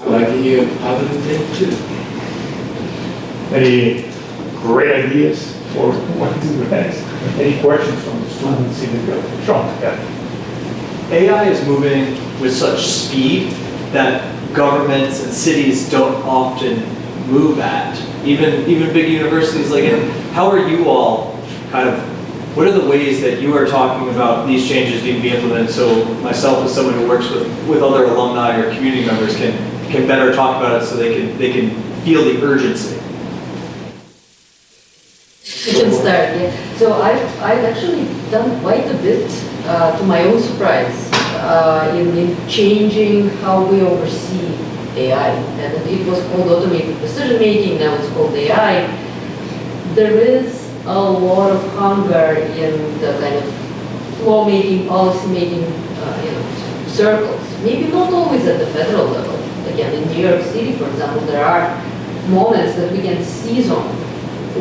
I like to hear positive things too. Any great ideas for what to do next? Any questions from the students in the building? Sean, yeah. AI is moving with such speed that governments and cities don't often move at. Even big universities like it. How are you all what are the ways that you are talking about these changes need to be implemented so myself as someone who works with other alumni or community members can better talk about it so they can feel the urgency? You can start, yeah. So I've actually done quite a bit, to my own surprise, in changing how we oversee AI. And it was called automated decision making, now it's called AI. There is a lot of hunger in the kind of law-making, policy-making circles. Maybe not always at the federal level. Again, in New York City, for example, there are moments that we can seize on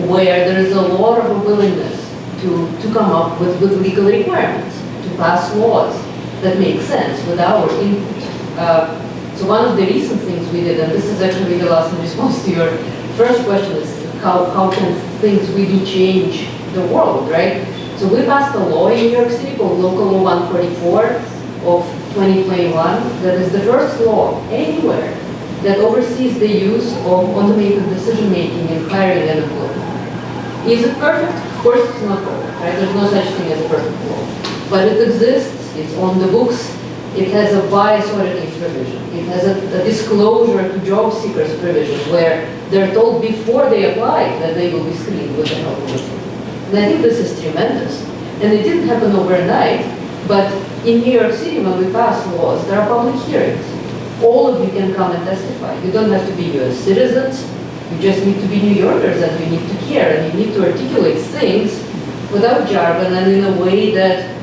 where there is a lot of a willingness to come up with legal requirements, to pass laws that make sense with our input. So one of the recent things we did, and this is actually the last in response to your first question, is how can things really change the world, right? So we passed a law in New York City called Local Law 144 of 2021 that is the first law anywhere that oversees the use of automated decision-making in hiring and employment. Is it perfect? Of course it's not perfect, right? There's no such thing as a perfect law. But it exists, it's on the books, it has a bias auditing provision, it has a disclosure to job seekers provision where they're told before they apply that they will be screened with the help of a tool. And I think this is tremendous. And it didn't happen overnight, but in New York City when we pass laws, there are public hearings. All of you can come and testify. You don't have to be US citizens. You just need to be New Yorkers and you need to care and you need to articulate things without jargon and in a way that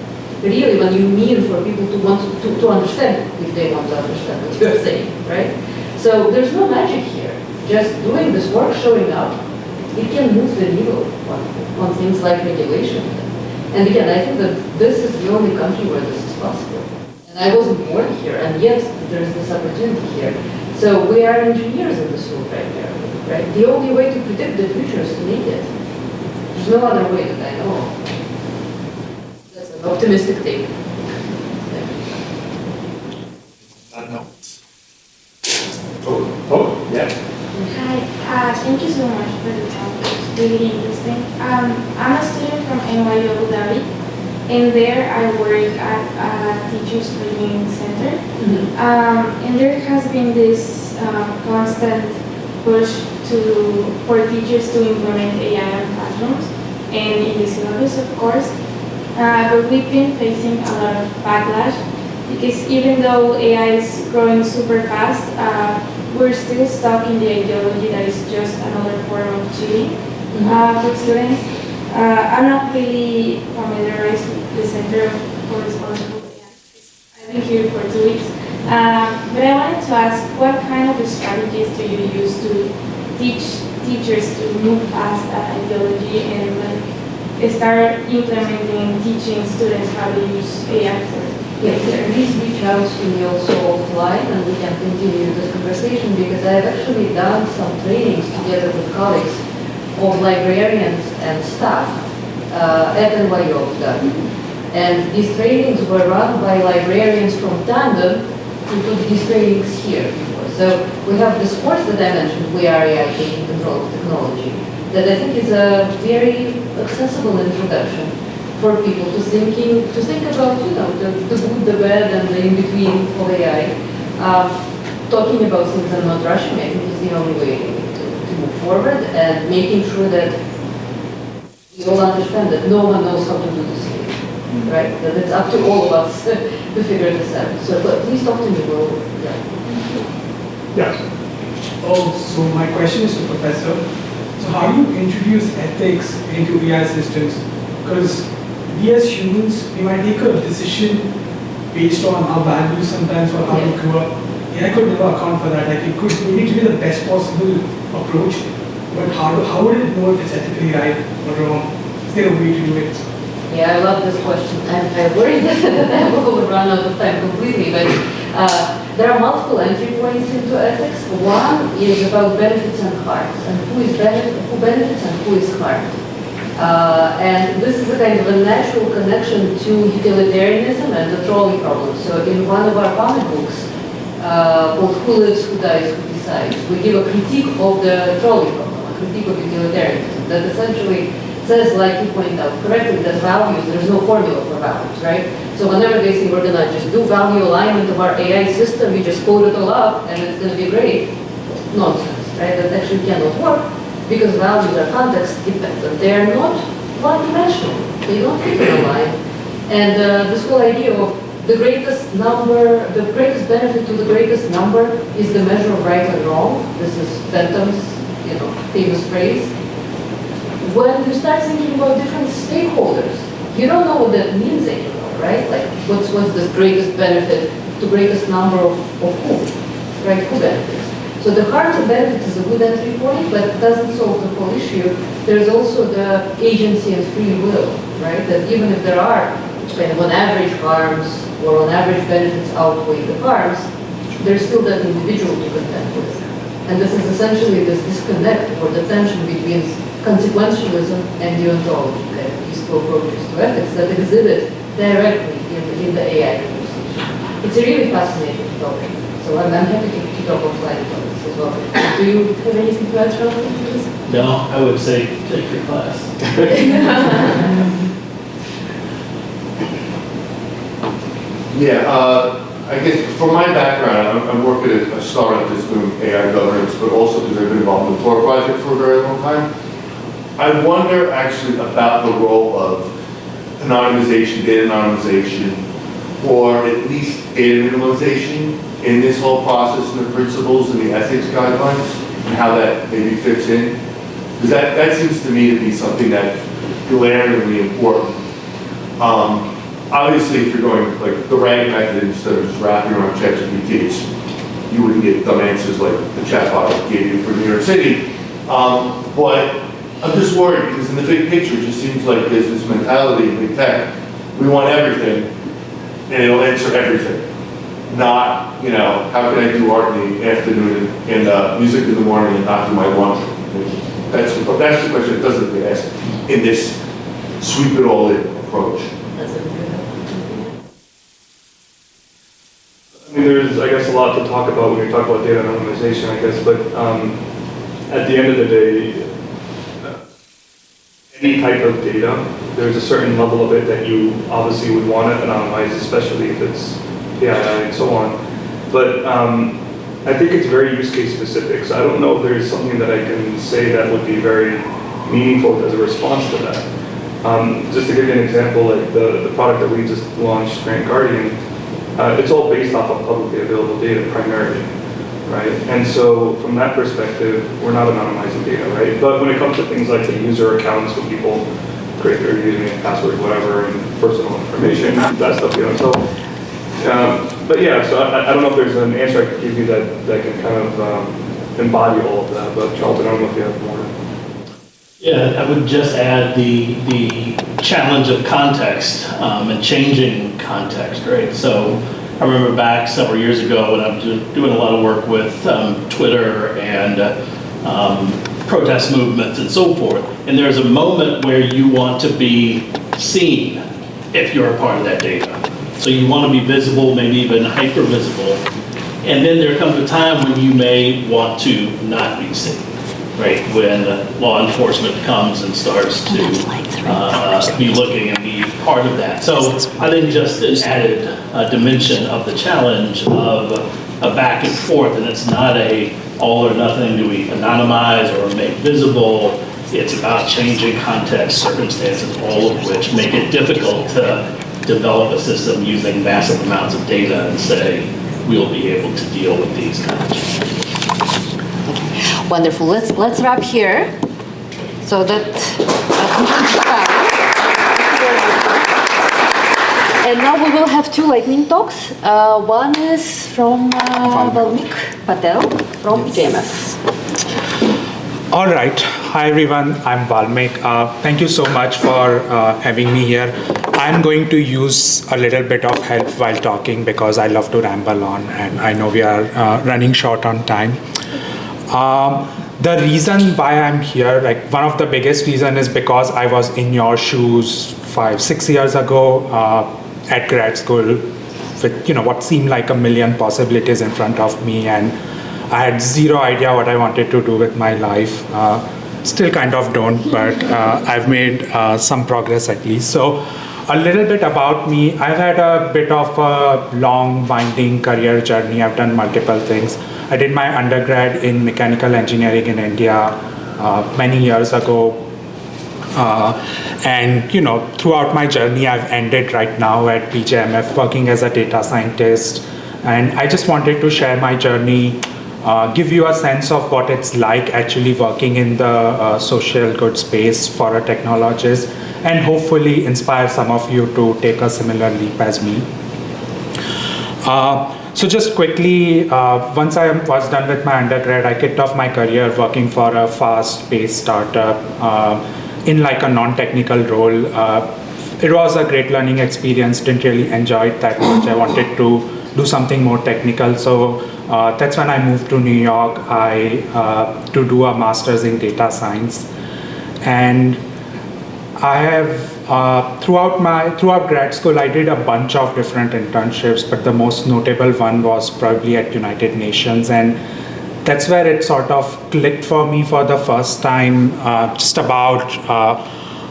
really when you mean for people to want to understand if they want to understand what you're saying, right? So there's no magic here. just doing this work, showing up, it can move the needle on things like regulation. And again, I think that this is the only country where this is possible. And I wasn't born here, and yet there's this opportunity here. So we are engineers in this field right there, right? The only way to predict the future is to make it. There's no other way that I know of. That's an optimistic take. Oh, yeah. Hi, thank you so much for the talk. It's really interesting. I'm a student from NYU Abu Dhabi, and there I work at a teachers training center. And there has been this constant push for teachers to implement AI in classrooms and in the syllabus, of course. But we've been facing a lot of backlash because even though AI is growing super fast, we're still stuck in the ideology that is just another form of cheating for students. I'm not really familiarized with the Center for Responsible AI. I've been here for 2 weeks. But I wanted to ask, what kind of strategies do you use to teach teachers to move past that ideology and start implementing and teaching students how to use AI for Yes, please reach out to me also offline and we can continue this conversation because I've actually done some trainings together with colleagues of librarians and staff at NYU Abu Dhabi. And these trainings were run by librarians from Tandem who took these trainings here before. So we have this course that I mentioned, We Are AI, Taking Control of Technology, that I think is a very accessible introduction for people to think about, the good, the bad, and the in-between of AI. Talking about things and not rushing, I think is the only way to move forward, and making sure that we all understand that no one knows how to do this thing, right? That it's up to all of us to figure this out. So please talk to me, Will. Yeah. Oh, so my question is to Professor. So how do you introduce ethics into AI systems? Because we as humans, we might take a decision based on our values sometimes or how we grew up. AI could never account for that. Like it could maybe give you the best possible approach, but how would it know if it's ethically right or wrong? Is there a way to do it? Yeah, I love this question. I worry that I will run out of time completely, but there are multiple entry points into ethics. One is about benefits and harms, and who benefits and who is harmed. And this is a kind of a natural connection to utilitarianism and the trolley problem. So in one of our comic books, called Who Lives, Who Dies, Who Decides, we give a critique of the trolley problem, a critique of utilitarianism, that essentially says, like you point out correctly, that values, there's no formula for values, right? So whenever they say we're gonna just do value alignment of our AI system, we just code it all up and it's gonna be great. Nonsense, right? That actually cannot work because values are context dependent. They are not one-dimensional. They don't fit in a line. And this whole idea of the greatest number, the greatest benefit to the greatest number is the measure of right and wrong. This is Bentham's, famous phrase. When you start thinking about different stakeholders, you don't know what that means anymore, right? Like, what's the greatest benefit to greatest number of who, right? Who benefits? So the heart of benefits is a good entry point, but it doesn't solve the whole issue. There's also the agency and free will, right? That even if there are kind of on average harms or on average benefits outweigh the harms, there's still that individual to contend with. And this is essentially this disconnect or the tension between consequentialism and deontology, kind of these two approaches to ethics that exhibit directly in the AI conversation. It's a really fascinating topic. So I'm happy to talk offline about this as well. Do you have anything to add relative to this? No, I would say take your class. Yeah, I guess from my background, I'm working at a startup that's doing AI governance, but also because I've been involved in the Tor project for a very long time. I wonder actually about the role of anonymization, data anonymization, or at least data minimalization in this whole process and the principles and the ethics guidelines and how that maybe fits in. Because that seems to me to be something that's glaringly important. Obviously, if you're going like the RAG method instead of just wrapping around ChatGPT, it's you wouldn't get dumb answers like the chatbot gave you for New York City. But I'm just worried because in the big picture, it just seems like there's this mentality in big tech. We want everything, and it'll answer everything. Not, how can I do art in the afternoon and music in the morning and not do my laundry? That's the question that doesn't get asked in this sweep it all in approach. I mean, there's, I guess, a lot to talk about when we talk about data anonymization, I guess, but at the end of the day, any type of data, there's a certain level of it that you obviously would want to anonymize, especially if it's PII and so on. But I think it's very use case specific, so I don't know if there's something that I can say that would be very meaningful as a response to that. Just to give you an example, like the product that we just launched, Grant Guardian, it's all based off of publicly available data primarily, right? And so from that perspective, we're not anonymizing data, right? But when it comes to things like the user accounts, when people create their username, password, whatever, and personal information, that stuff, So, but yeah, so I don't know if there's an answer I could give you that can kind of embody all of that, but Charlton, I don't know if you have more. Yeah, I would just add the challenge of context and changing context, right? So I remember back several years ago when I was doing a lot of work with Twitter and protest movements and so forth, and there's a moment where you want to be seen if you're a part of that data. So you want to be visible, maybe even hyper visible, and then there comes a time when you may want to not be seen. Right, when law enforcement comes and starts to be looking and be part of that. So I think just an added dimension of the challenge of a back and forth, and it's not a all or nothing, do we anonymize or make visible. It's about changing context, circumstances, all of which make it difficult to develop a system using massive amounts of data and say, we'll be able to deal with these kinds of challenges. Wonderful. Let's wrap here. So that concludes the panel. And now we will have two lightning talks. One is from Valmik Patel from JMF. All right. Hi, everyone. I'm Valmik. Thank you so much for having me here. I'm going to use a little bit of help while talking because I love to ramble on, and I know we are running short on time. The reason why I'm here, like one of the biggest reason is because I was in your shoes 5-6 years ago at grad school with what seemed like a million possibilities in front of me, and I had zero idea what I wanted to do with my life. Still kind of don't, but I've made some progress at least. So a little bit about me. I've had a bit of a long, winding career journey. I've done multiple things. I did my undergrad in mechanical engineering in India many years ago. And throughout my journey, I've ended right now at BJMF working as a data scientist. And I just wanted to share my journey, give you a sense of what it's like actually working in the social good space for a technologist, and hopefully inspire some of you to take a similar leap as me. So just quickly, once I was done with my undergrad, I kicked off my career working for a fast-paced startup in like a non-technical role. It was a great learning experience, didn't really enjoy it that much. I wanted to do something more technical. So that's when I moved to New York to do a master's in data science. And I have throughout grad school, I did a bunch of different internships, but the most notable one was probably at United Nations, and that's where it sort of clicked for me for the first time, just about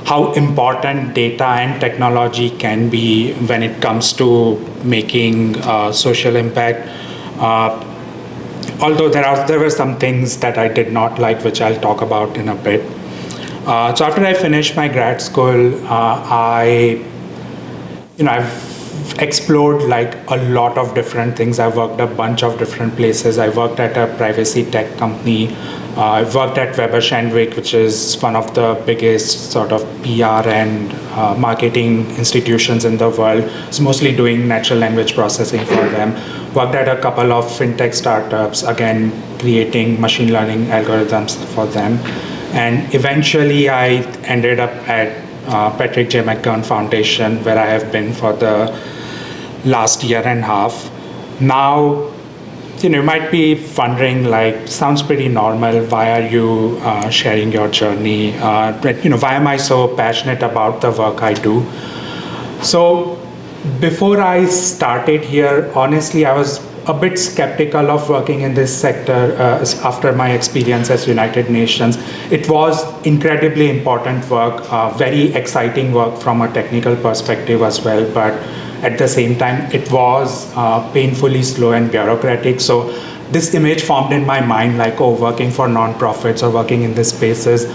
how important data and technology can be when it comes to making social impact. Although there were some things that I did not like, which I'll talk about in a bit. So after I finished my grad school, I've explored like a lot of different things. I worked a bunch of different places. I worked at a privacy tech company. I worked at Weber Shandwick, which is one of the biggest sort of PR and marketing institutions in the world. It's mostly doing natural language processing for them. Worked at a couple of fintech startups, again, creating machine learning algorithms for them. And eventually I ended up at Patrick J. McGovern Foundation, where I have been for the last year and a half. Now, you might be wondering, like, sounds pretty normal. Why are you sharing your journey? Why am I so passionate about the work I do? So before I started here, honestly, I was a bit skeptical of working in this sector after my experience as United Nations. It was incredibly important work, very exciting work from a technical perspective as well, but at the same time, it was painfully slow and bureaucratic. So this image formed in my mind, like, oh, working for nonprofits or working in this space is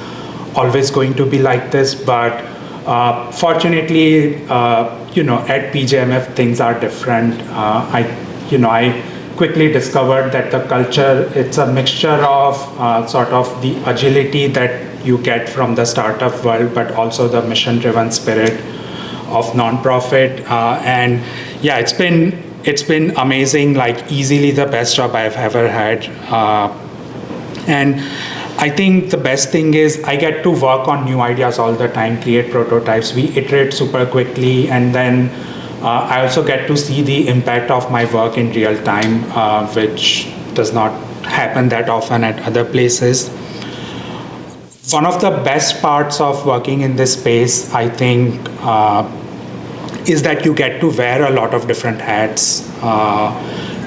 always going to be like this. But fortunately, at PJMF, things are different. I quickly discovered that the culture, it's a mixture of sort of the agility that you get from the startup world, but also the mission-driven spirit of nonprofit. And yeah, it's been amazing, like easily the best job I've ever had. And I think the best thing is I get to work on new ideas all the time, create prototypes. We iterate super quickly, and then I also get to see the impact of my work in real time, which does not happen that often at other places. One of the best parts of working in this space, I think, is that you get to wear a lot of different hats.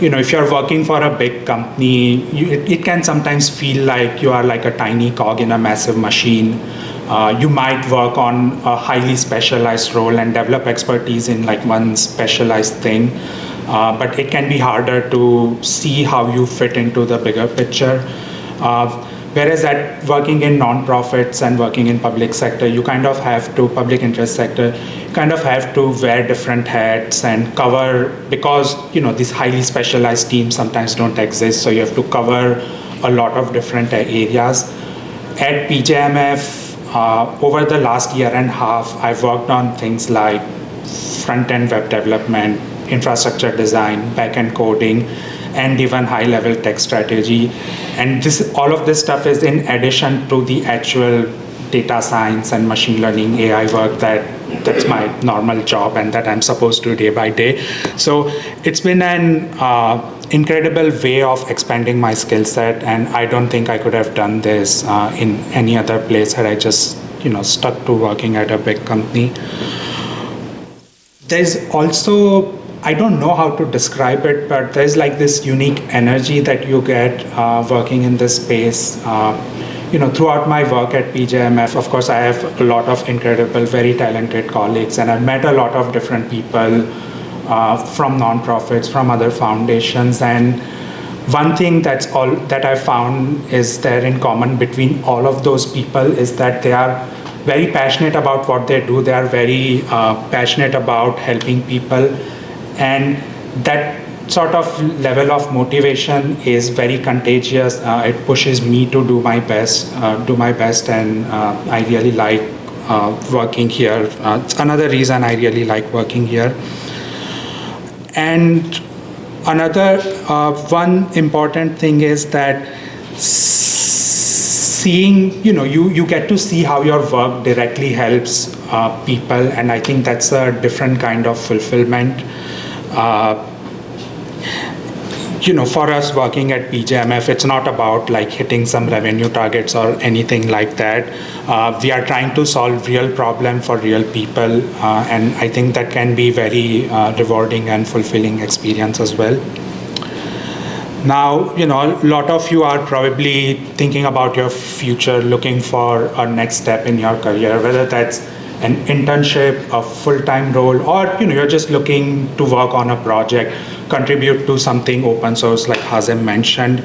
If you're working for a big company, it can sometimes feel like you are like a tiny cog in a massive machine. You might work on a highly specialized role and develop expertise in like one specialized thing, but it can be harder to see how you fit into the bigger picture. Whereas at working in nonprofits and working in public sector, you kind of have to, public interest sector, you kind of have to wear different hats and cover, because these highly specialized teams sometimes don't exist, so you have to cover a lot of different areas. At PJMF, over the last year and a half, I've worked on things like front-end web development, infrastructure design, back-end coding, and even high-level tech strategy. And all of this stuff is in addition to the actual data science and machine learning AI work that's my normal job and that I'm supposed to do day by day. So it's been an incredible way of expanding my skill set, and I don't think I could have done this in any other place had I just stuck to working at a big company. There's also, I don't know how to describe it, but there's like this unique energy that you get working in this space. Throughout my work at PJMF, of course, I have a lot of incredible, very talented colleagues, and I've met a lot of different people from nonprofits, from other foundations. And one thing that I found is there in common between all of those people is that they are very passionate about what they do. They are very passionate about helping people. And that sort of level of motivation is very contagious. It pushes me to do my best, and I really like working here. It's another reason I really like working here. And another one important thing is that seeing, you get to see how your work directly helps people, and I think that's a different kind of fulfillment. For us working at PJMF, it's not about like hitting some revenue targets or anything like that. We are trying to solve real problem for real people, and I think that can be very rewarding and fulfilling experience as well. Now, a lot of you are probably thinking about your future, looking for a next step in your career, whether that's an internship, a full-time role, or you're just looking to work on a project, contribute to something open source like Hazem mentioned.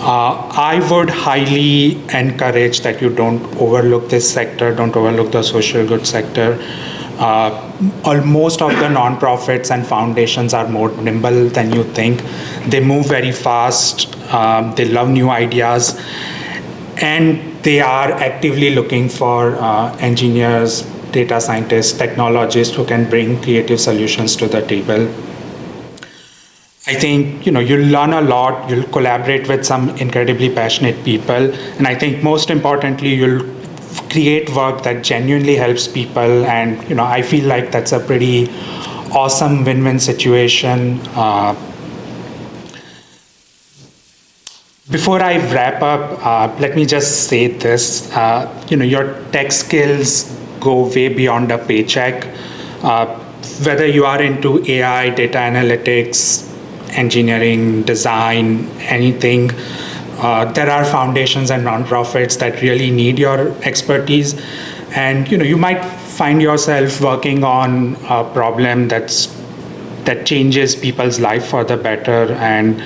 I would highly encourage that you don't overlook this sector, don't overlook the social good sector. Most of the nonprofits and foundations are more nimble than you think. They move very fast. They love new ideas, and they are actively looking for engineers, data scientists, technologists who can bring creative solutions to the table. I think you'll learn a lot. You'll collaborate with some incredibly passionate people, and I think most importantly, you'll create work that genuinely helps people. And I feel like that's a pretty awesome win-win situation. Before I wrap up, let me just say this: your tech skills go way beyond a paycheck. Whether you are into AI, data analytics, engineering, design, anything, there are foundations and nonprofits that really need your expertise. And you might find yourself working on a problem that changes people's life for the better. And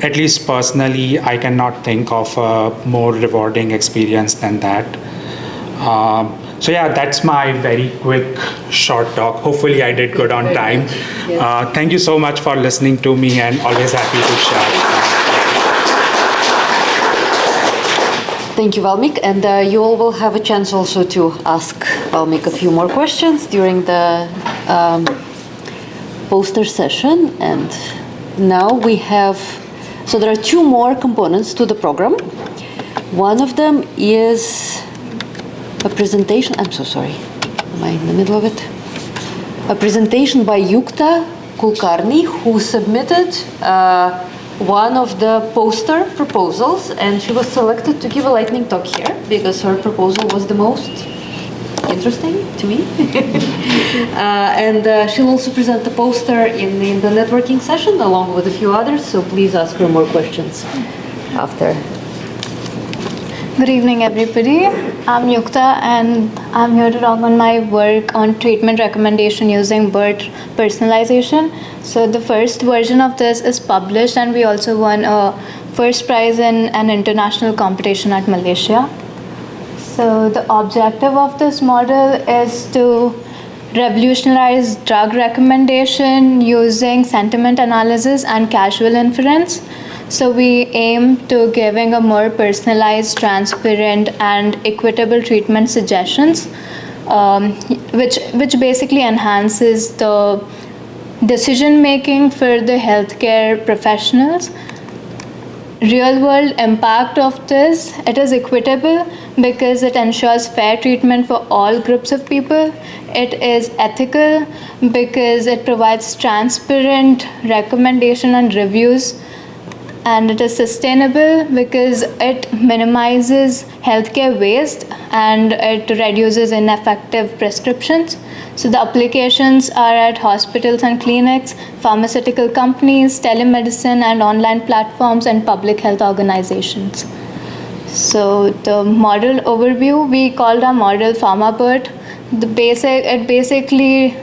at least personally, I cannot think of a more rewarding experience than that. So yeah, that's my very quick, short talk. Hopefully I did good on time. Thank you so much for listening to me, and always happy to share. Thank you, Valmik. And you all will have a chance also to ask Valmik a few more questions during the poster session. And now we have, so there are two more components to the program. One of them is a presentation, I'm so sorry, am I in the middle of it? A presentation by Yukta Kulkarni, who submitted one of the poster proposals, and she was selected to give a lightning talk here because her proposal was the most interesting to me. And she'll also present the poster in the networking session along with a few others, so please ask her more questions after. Good evening, everybody. I'm Yukta, and I'm here to talk on my work on treatment recommendation using BERT personalization. So the first version of this is published, and we also won a first prize in an international competition at Malaysia. So the objective of this model is to revolutionize drug recommendation using sentiment analysis and causal inference. So we aim to giving a more personalized, transparent, and equitable treatment suggestions, which basically enhances the decision making for the healthcare professionals. Real world impact of this, it is equitable because it ensures fair treatment for all groups of people. It is ethical because it provides transparent recommendation and reviews. And it is sustainable because it minimizes healthcare waste and it reduces ineffective prescriptions. So the applications are at hospitals and clinics, pharmaceutical companies, telemedicine and online platforms, and public health organizations. So the model overview, we called our model PharmaBERT. It basically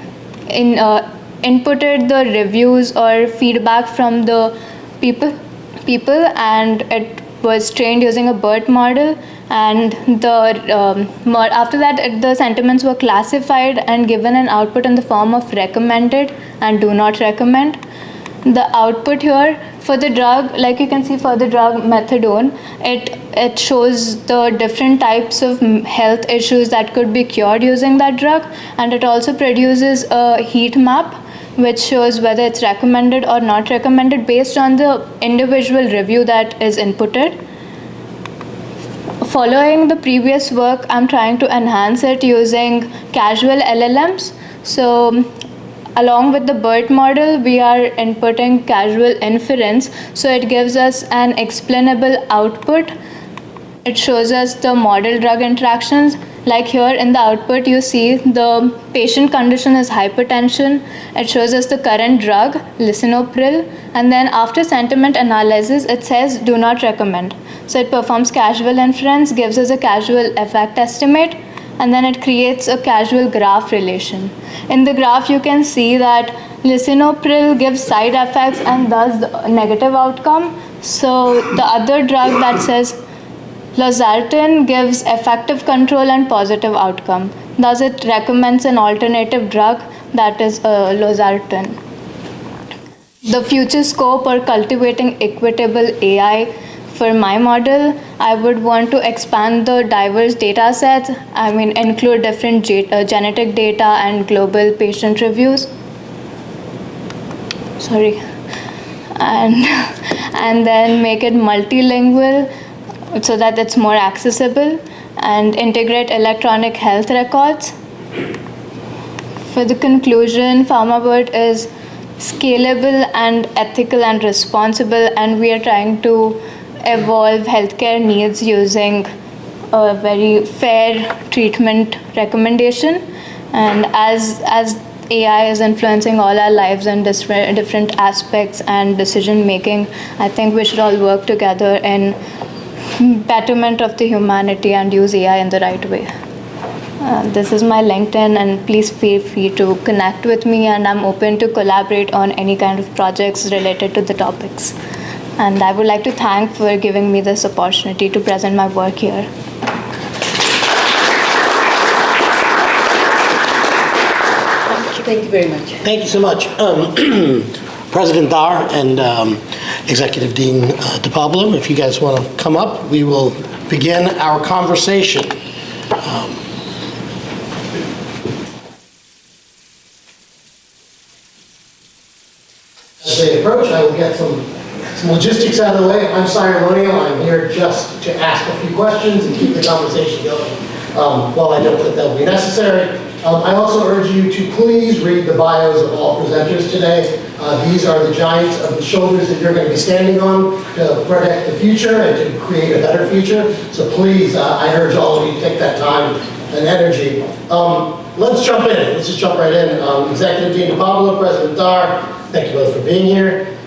inputted the reviews or feedback from the people, and it was trained using a BERT model, and after that the sentiments were classified and given an output in the form of recommended and do not recommend. The output here for the drug, like you can see for the drug methadone, it shows the different types of health issues that could be cured using that drug, and it also produces a heat map which shows whether it's recommended or not recommended based on the individual review that is inputted. Following the previous work, I'm trying to enhance it using causal LLMs. So along with the BERT model, we are inputting causal inference, so it gives us an explainable output. It shows us the model drug interactions. Like here in the output, you see the patient condition is hypertension. It shows us the current drug, lisinopril, and then after sentiment analysis, it says do not recommend. So it performs causal inference, gives us a causal effect estimate, and then it creates a causal graph relation. In the graph, you can see that lisinopril gives side effects and thus the negative outcome. So the other drug that says Losartan gives effective control and positive outcome. Thus, it recommends an alternative drug that is losartan. The future scope or cultivating equitable AI for my model, I would want to expand the diverse data sets. I mean, include different genetic data and global patient reviews. Sorry. And then make it multilingual so that it's more accessible, and integrate electronic health records. For the conclusion, PharmaBird is scalable and ethical and responsible, and we are trying to evolve healthcare needs using a very fair treatment recommendation. And as AI is influencing all our lives in different aspects and decision making, I think we should all work together in betterment of the humanity and use AI in the right way. This is my LinkedIn, and please feel free to connect with me, and I'm open to collaborate on any kind of projects related to the topics. And I would like to thank for giving me this opportunity to present my work here. Thank you very much. Thank you so much. President Dar and Executive Dean DiPablo, if you guys want to come up, we will begin our conversation. As they approach, I will get some logistics out of the way. I'm ceremonial. I'm here just to ask a few questions and keep the conversation going. While I don't think that will be necessary, I also urge you to please read the bios of all presenters today. These are the giants of the shoulders that you're going to be standing on to protect the future and to create a better future. So please, I urge all of you to take that time and energy. Let's jump in. Let's just jump right in. Executive Dean DiPablo, President Dar, thank you both for being here.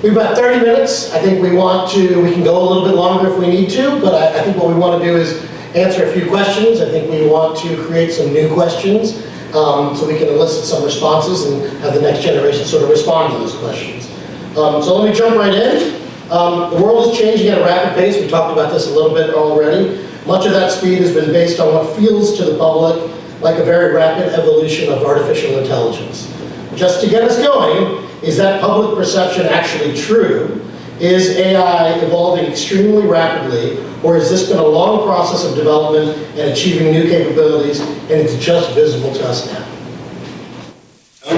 We've got 30 minutes. I think we can go a little bit longer if we need to, but I think what we want to do is answer a few questions. I think we want to create some new questions so we can elicit some responses and have the next generation sort of respond to those questions. So let me jump right in. The world is changing at a rapid pace. We talked about this a little bit already. Much of that speed has been based on what feels to the public like a very rapid evolution of artificial intelligence. Just to get us going, is that public perception actually true? Is AI evolving extremely rapidly, or has this been a long process of development and achieving new capabilities, and it's just visible to us now?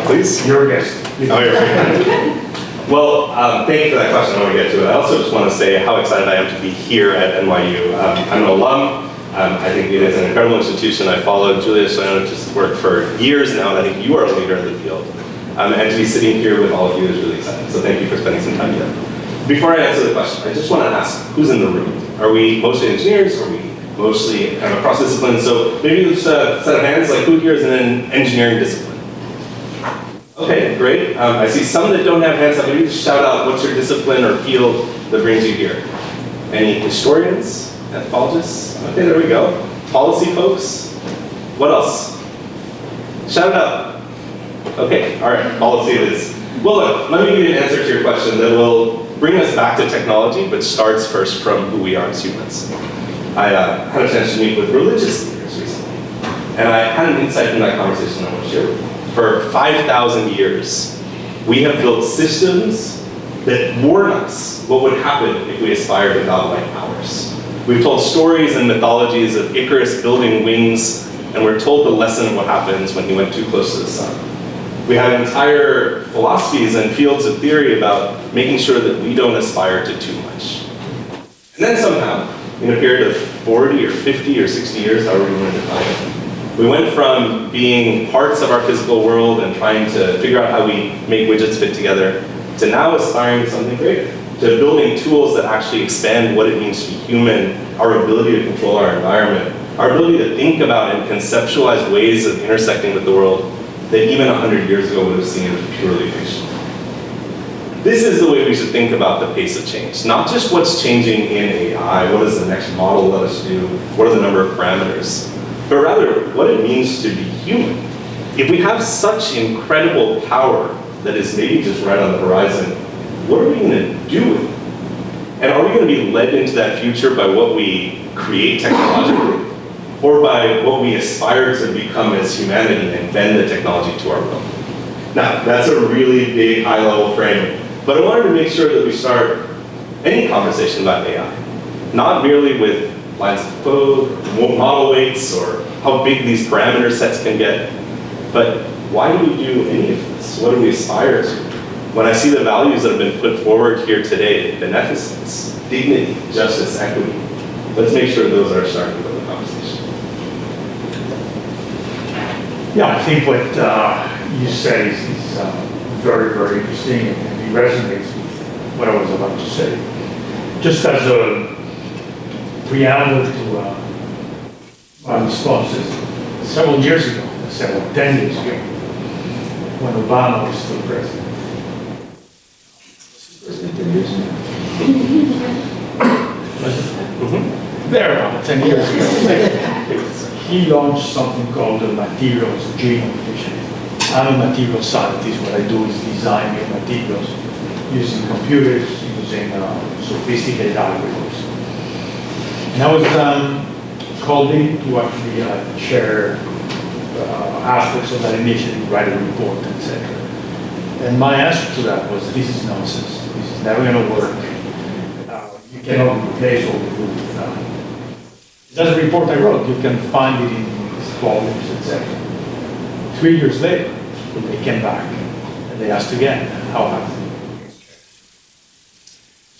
Please. Your guest. Oh, you're Well, thank you for that question. I want to get to it. I also just want to say how excited I am to be here at NYU. I'm an alum. I think it is an incredible institution. I followed Julia Stoyanovic's work for years now, and I think you are a leader in the field. And to be sitting here with all of you is really exciting. So thank you for spending some time here. Before I answer the question, I just want to ask, who's in the room? Are we mostly engineers? Are we mostly kind of across disciplines? So maybe just a set of hands, like who here is in an engineering discipline? Okay, great. I see some that don't have hands up. Maybe just shout out what's your discipline or field that brings you here. Any historians, anthropologists? Okay, there we go. Policy folks? What else? Shout it out. Okay, all right, policy it is. Well, look, let me give you an answer to your question that will bring us back to technology, but starts first from who we are as humans. I had a chance to meet with religious leaders recently, and I had an insight from that conversation I want to share with you. For 5,000 years, we have built systems that warn us what would happen if we aspired to godlike powers. We've told stories and mythologies of Icarus building wings, and we're told the lesson of what happens when he went too close to the sun. We have entire philosophies and fields of theory about making sure that we don't aspire to too much. And then somehow, in a period of 40 or 50 or 60 years, however you want to define it, we went from being parts of our physical world and trying to figure out how we make widgets fit together, to now aspiring to something greater, to building tools that actually expand what it means to be human, our ability to control our environment, our ability to think about and conceptualize ways of intersecting with the world that even 100 years ago would have seen as purely fictional. This is the way we should think about the pace of change. Not just what's changing in AI, what does the next model let us do, what are the number of parameters, but rather what it means to be human. If we have such incredible power that is maybe just right on the horizon, what are we going to do with it? And are we going to be led into that future by what we create technologically, or by what we aspire to become as humanity and bend the technology to our will? Now, that's a really big, high-level frame, but I wanted to make sure that we start any conversation about AI, not merely with lines of code, or model weights, or how big these parameter sets can get, but why do we do any of this? What do we aspire to? When I see the values that have been put forward here today, beneficence, dignity, justice, equity, let's make sure those are starting with the conversation. Yeah, I think what you said is very, very interesting, and it resonates with what I was about to say. Just as a preamble to my responses, several years ago, 10 years ago, when Obama was still president. Was it 10 years ago? There, about 10 years ago. He launched something called the Materials Genome Vision. I'm a material scientist. What I do is design new materials using computers, using sophisticated algorithms. And I was called in to actually chair aspects of that initiative, write a report, etc. And my answer to that was, this is nonsense. This is never going to work. You cannot replace all the good with that. That's a report I wrote. You can find it in these volumes, etc. 3 years later, they came back and they asked again, how happened?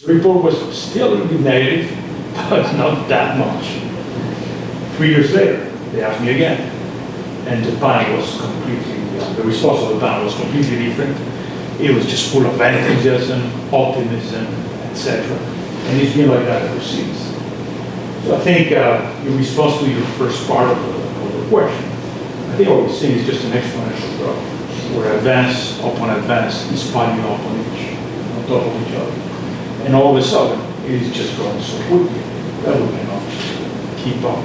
The report was still a little bit negative, but not that much. 3 years later, they asked me again. And the panel was completely, the response of the panel was completely different. It was just full of enthusiasm, optimism, etc. And it's been like that ever since. So I think in response to your first part of the question, I think what we're seeing is just an exponential growth, where advance upon advance is piling up on top of each other. And all of a sudden, it is just growing so quickly that we cannot keep up.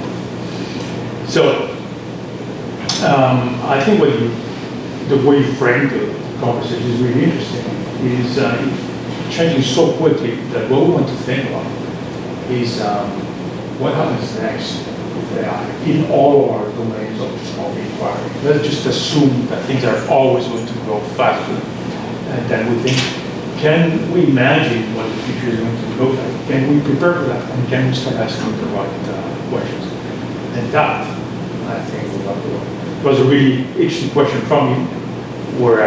So I think the way you framed the conversation is really interesting. It is changing so quickly that what we want to think about is what happens next with AI in all of our domains of inquiry. Let's just assume that things are always going to grow faster, and then we think, can we imagine what the future is going to look like? Can we prepare for that? And can we start asking the right questions? And that, I think, it was a really interesting question from you, where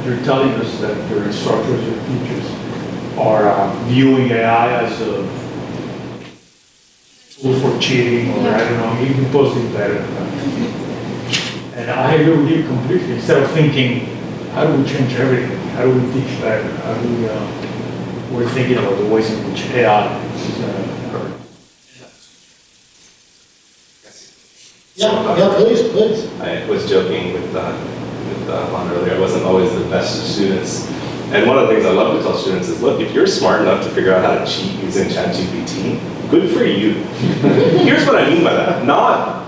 you're telling us that your instructors, your teachers, are viewing AI as a tool for cheating, or I don't know, even posing better. And I agree with you completely. Instead of thinking, how do we change everything? How do we teach better? How do we, we're thinking about the ways in which AI is going to hurt. Yeah, please. I was joking with Juan earlier. I wasn't always the best of students. And one of the things I love to tell students is, look, if you're smart enough to figure out how to cheat using ChatGPT, good for you. Here's what I mean by that. Not,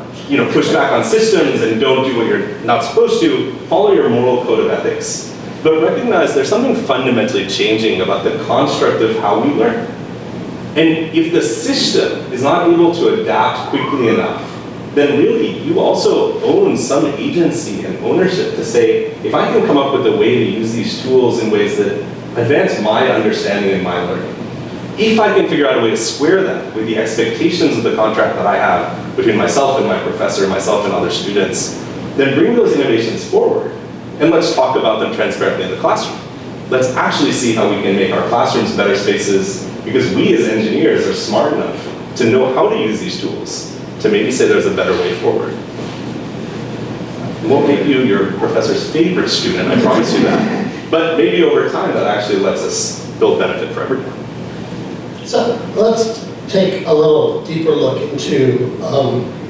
push back on systems and don't do what you're not supposed to. Follow your moral code of ethics. But recognize there's something fundamentally changing about the construct of how we learn. And if the system is not able to adapt quickly enough, then really you also own some agency and ownership to say, if I can come up with a way to use these tools in ways that advance my understanding and my learning, if I can figure out a way to square that with the expectations of the contract that I have between myself and my professor, myself and other students, then bring those innovations forward. And let's talk about them transparently in the classroom. Let's actually see how we can make our classrooms better spaces, because we as engineers are smart enough to know how to use these tools, to maybe say there's a better way forward. It won't make you your professor's favorite student, I promise you that. But maybe over time that actually lets us build benefit for everyone. So let's take a little deeper look into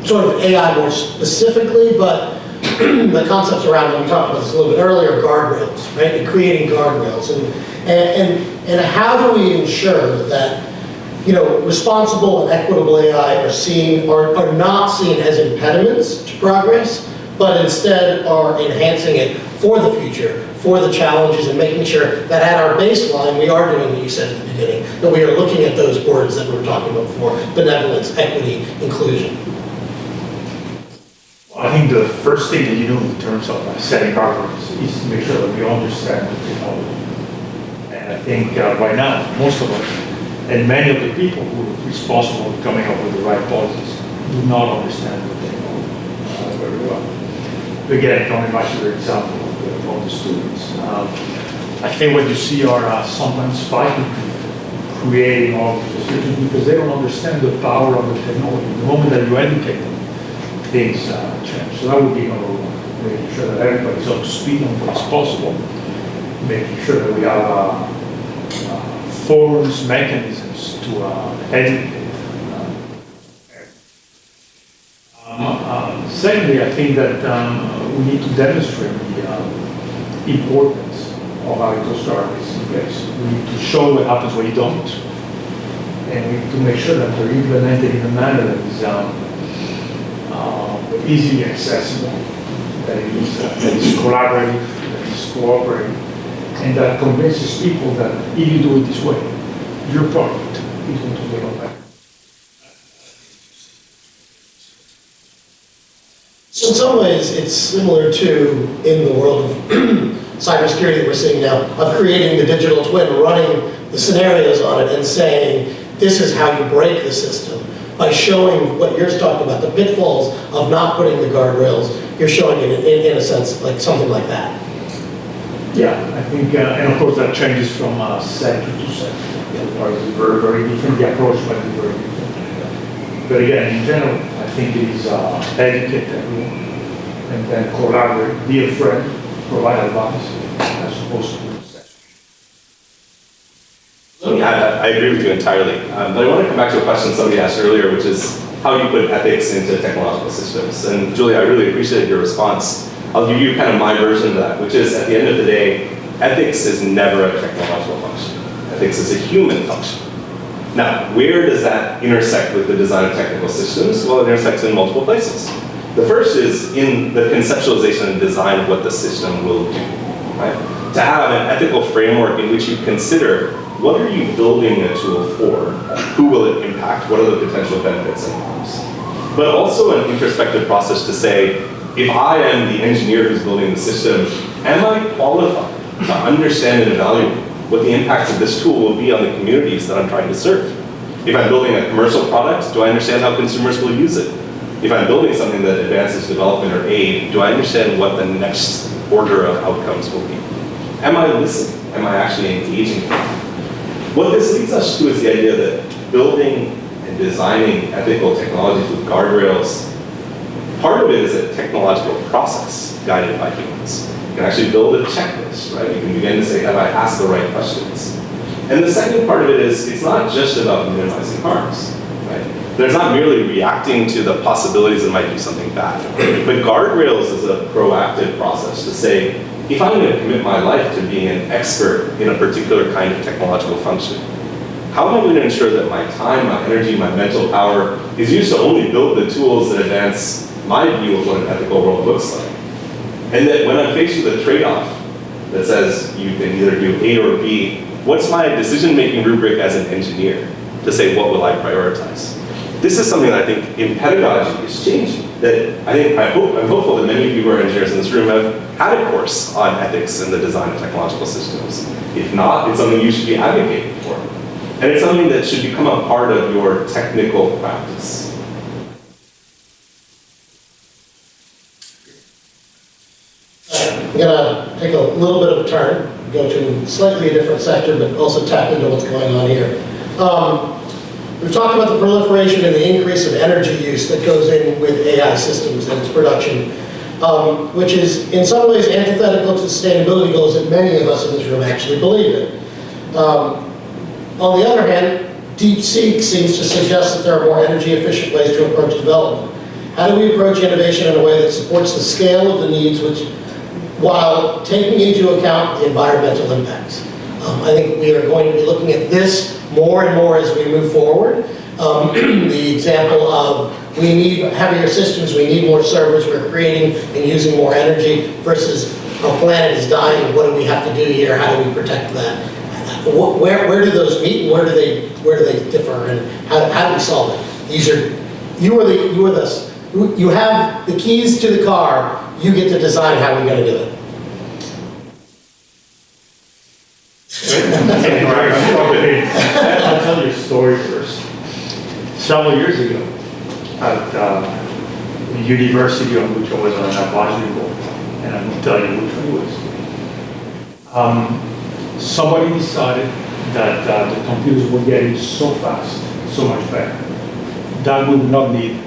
sort of AI more specifically, but the concepts around it, we talked about this a little bit earlier, guardrails, right? And creating guardrails. And how do we ensure that responsible and equitable AI are not seen as impediments to progress, but instead are enhancing it for the future, for the challenges and making sure that at our baseline, we are doing what you said at the beginning, that we are looking at those words that we were talking about before, benevolence, equity, inclusion. I think the first thing that you do in terms of setting guardrails is to make sure that we understand the technology. And I think right now, most of us, and many of the people who are responsible for coming up with the right policies do not understand the technology very well. Again, coming back to your example of the students, I think what you see are sometimes fighting people, creating all these restrictions because they don't understand the power of the technology. The moment that you educate them, things change. So that would be number one, making sure that everybody's up to speed on what's possible, making sure that we have forums, mechanisms to educate. Secondly, I think that we need to demonstrate the importance of having those guardrails in place. We need to show what happens when you don't, and we need to make sure that they're implemented in a manner that is easily accessible, that is collaborative, that is cooperative, and that convinces people that if you do it this way, your product is going to be a lot better. So in some ways, it's similar to, in the world of cybersecurity that we're seeing now, of creating the digital twin, running the scenarios on it and saying, this is how you break the system. By showing what you're talking about, the pitfalls of not putting the guardrails, you're showing it in a sense, like something like that. Yeah, I think, and of course that changes from sector to sector. It's very, very different. The approach might be very different. But again, in general, I think it is educate everyone and then collaborate, be a friend, provide advice as opposed to Yeah, I agree with you entirely. But I want to come back to a question somebody asked earlier, which is how you put ethics into technological systems. And Julia, I really appreciated your response. I'll give you kind of my version of that, which is at the end of the day, ethics is never a technological function. Ethics is a human function. Now, where does that intersect with the design of technical systems? Well, it intersects in multiple places. The first is in the conceptualization and design of what the system will do, right? To have an ethical framework in which you consider what are you building a tool for? Who will it impact? What are the potential benefits and harms? But also an introspective process to say, if I am the engineer who's building the system, am I qualified to understand and evaluate what the impacts of this tool will be on the communities that I'm trying to serve? If I'm building a commercial product, do I understand how consumers will use it? If I'm building something that advances development or aid, do I understand what the next order of outcomes will be? Am I listening? Am I actually engaging? What this leads us to is the idea that building and designing ethical technologies with guardrails, part of it is a technological process guided by humans. You can actually build a checklist, right? You can begin to say, have I asked the right questions? And the second part of it is, it's not just about minimizing harms, right? There's not merely reacting to the possibilities that might do something bad. But guardrails is a proactive process to say, if I'm going to commit my life to being an expert in a particular kind of technological function, how am I going to ensure that my time, my energy, my mental power is used to only build the tools that advance my view of what an ethical world looks like? And that when I'm faced with a trade-off that says you can either do A or B, what's my decision-making rubric as an engineer to say what will I prioritize? This is something that I think in pedagogy is changing. That I'm hopeful that many of you who are engineers in this room have had a course on ethics and the design of technological systems. If not, it's something you should be advocating for. And it's something that should become a part of your technical practice. I'm going to take a little bit of a turn, go to slightly a different sector, but also tap into what's going on here. We've talked about the proliferation and the increase of energy use that goes in with AI systems and its production, which is in some ways antithetical to sustainability goals that many of us in this room actually believe in. On the other hand, DeepSeek seems to suggest that there are more energy efficient ways to approach development. How do we approach innovation in a way that supports the scale of the needs while taking into account the environmental impacts? I think we are going to be looking at this more and more as we move forward. The example of we need heavier systems, we need more servers, we're creating and using more energy versus our planet is dying, what do we have to do here, how do we protect that? Where do those meet, and where do they differ, and how do we solve it? You have the keys to the car, you get to decide how we're going to do it. I'll tell you a story first. Several years ago, at the university on which I was on an advisory board, and I won't tell you which one it was. Somebody decided that the computers were getting so fast, so much better, that we would not need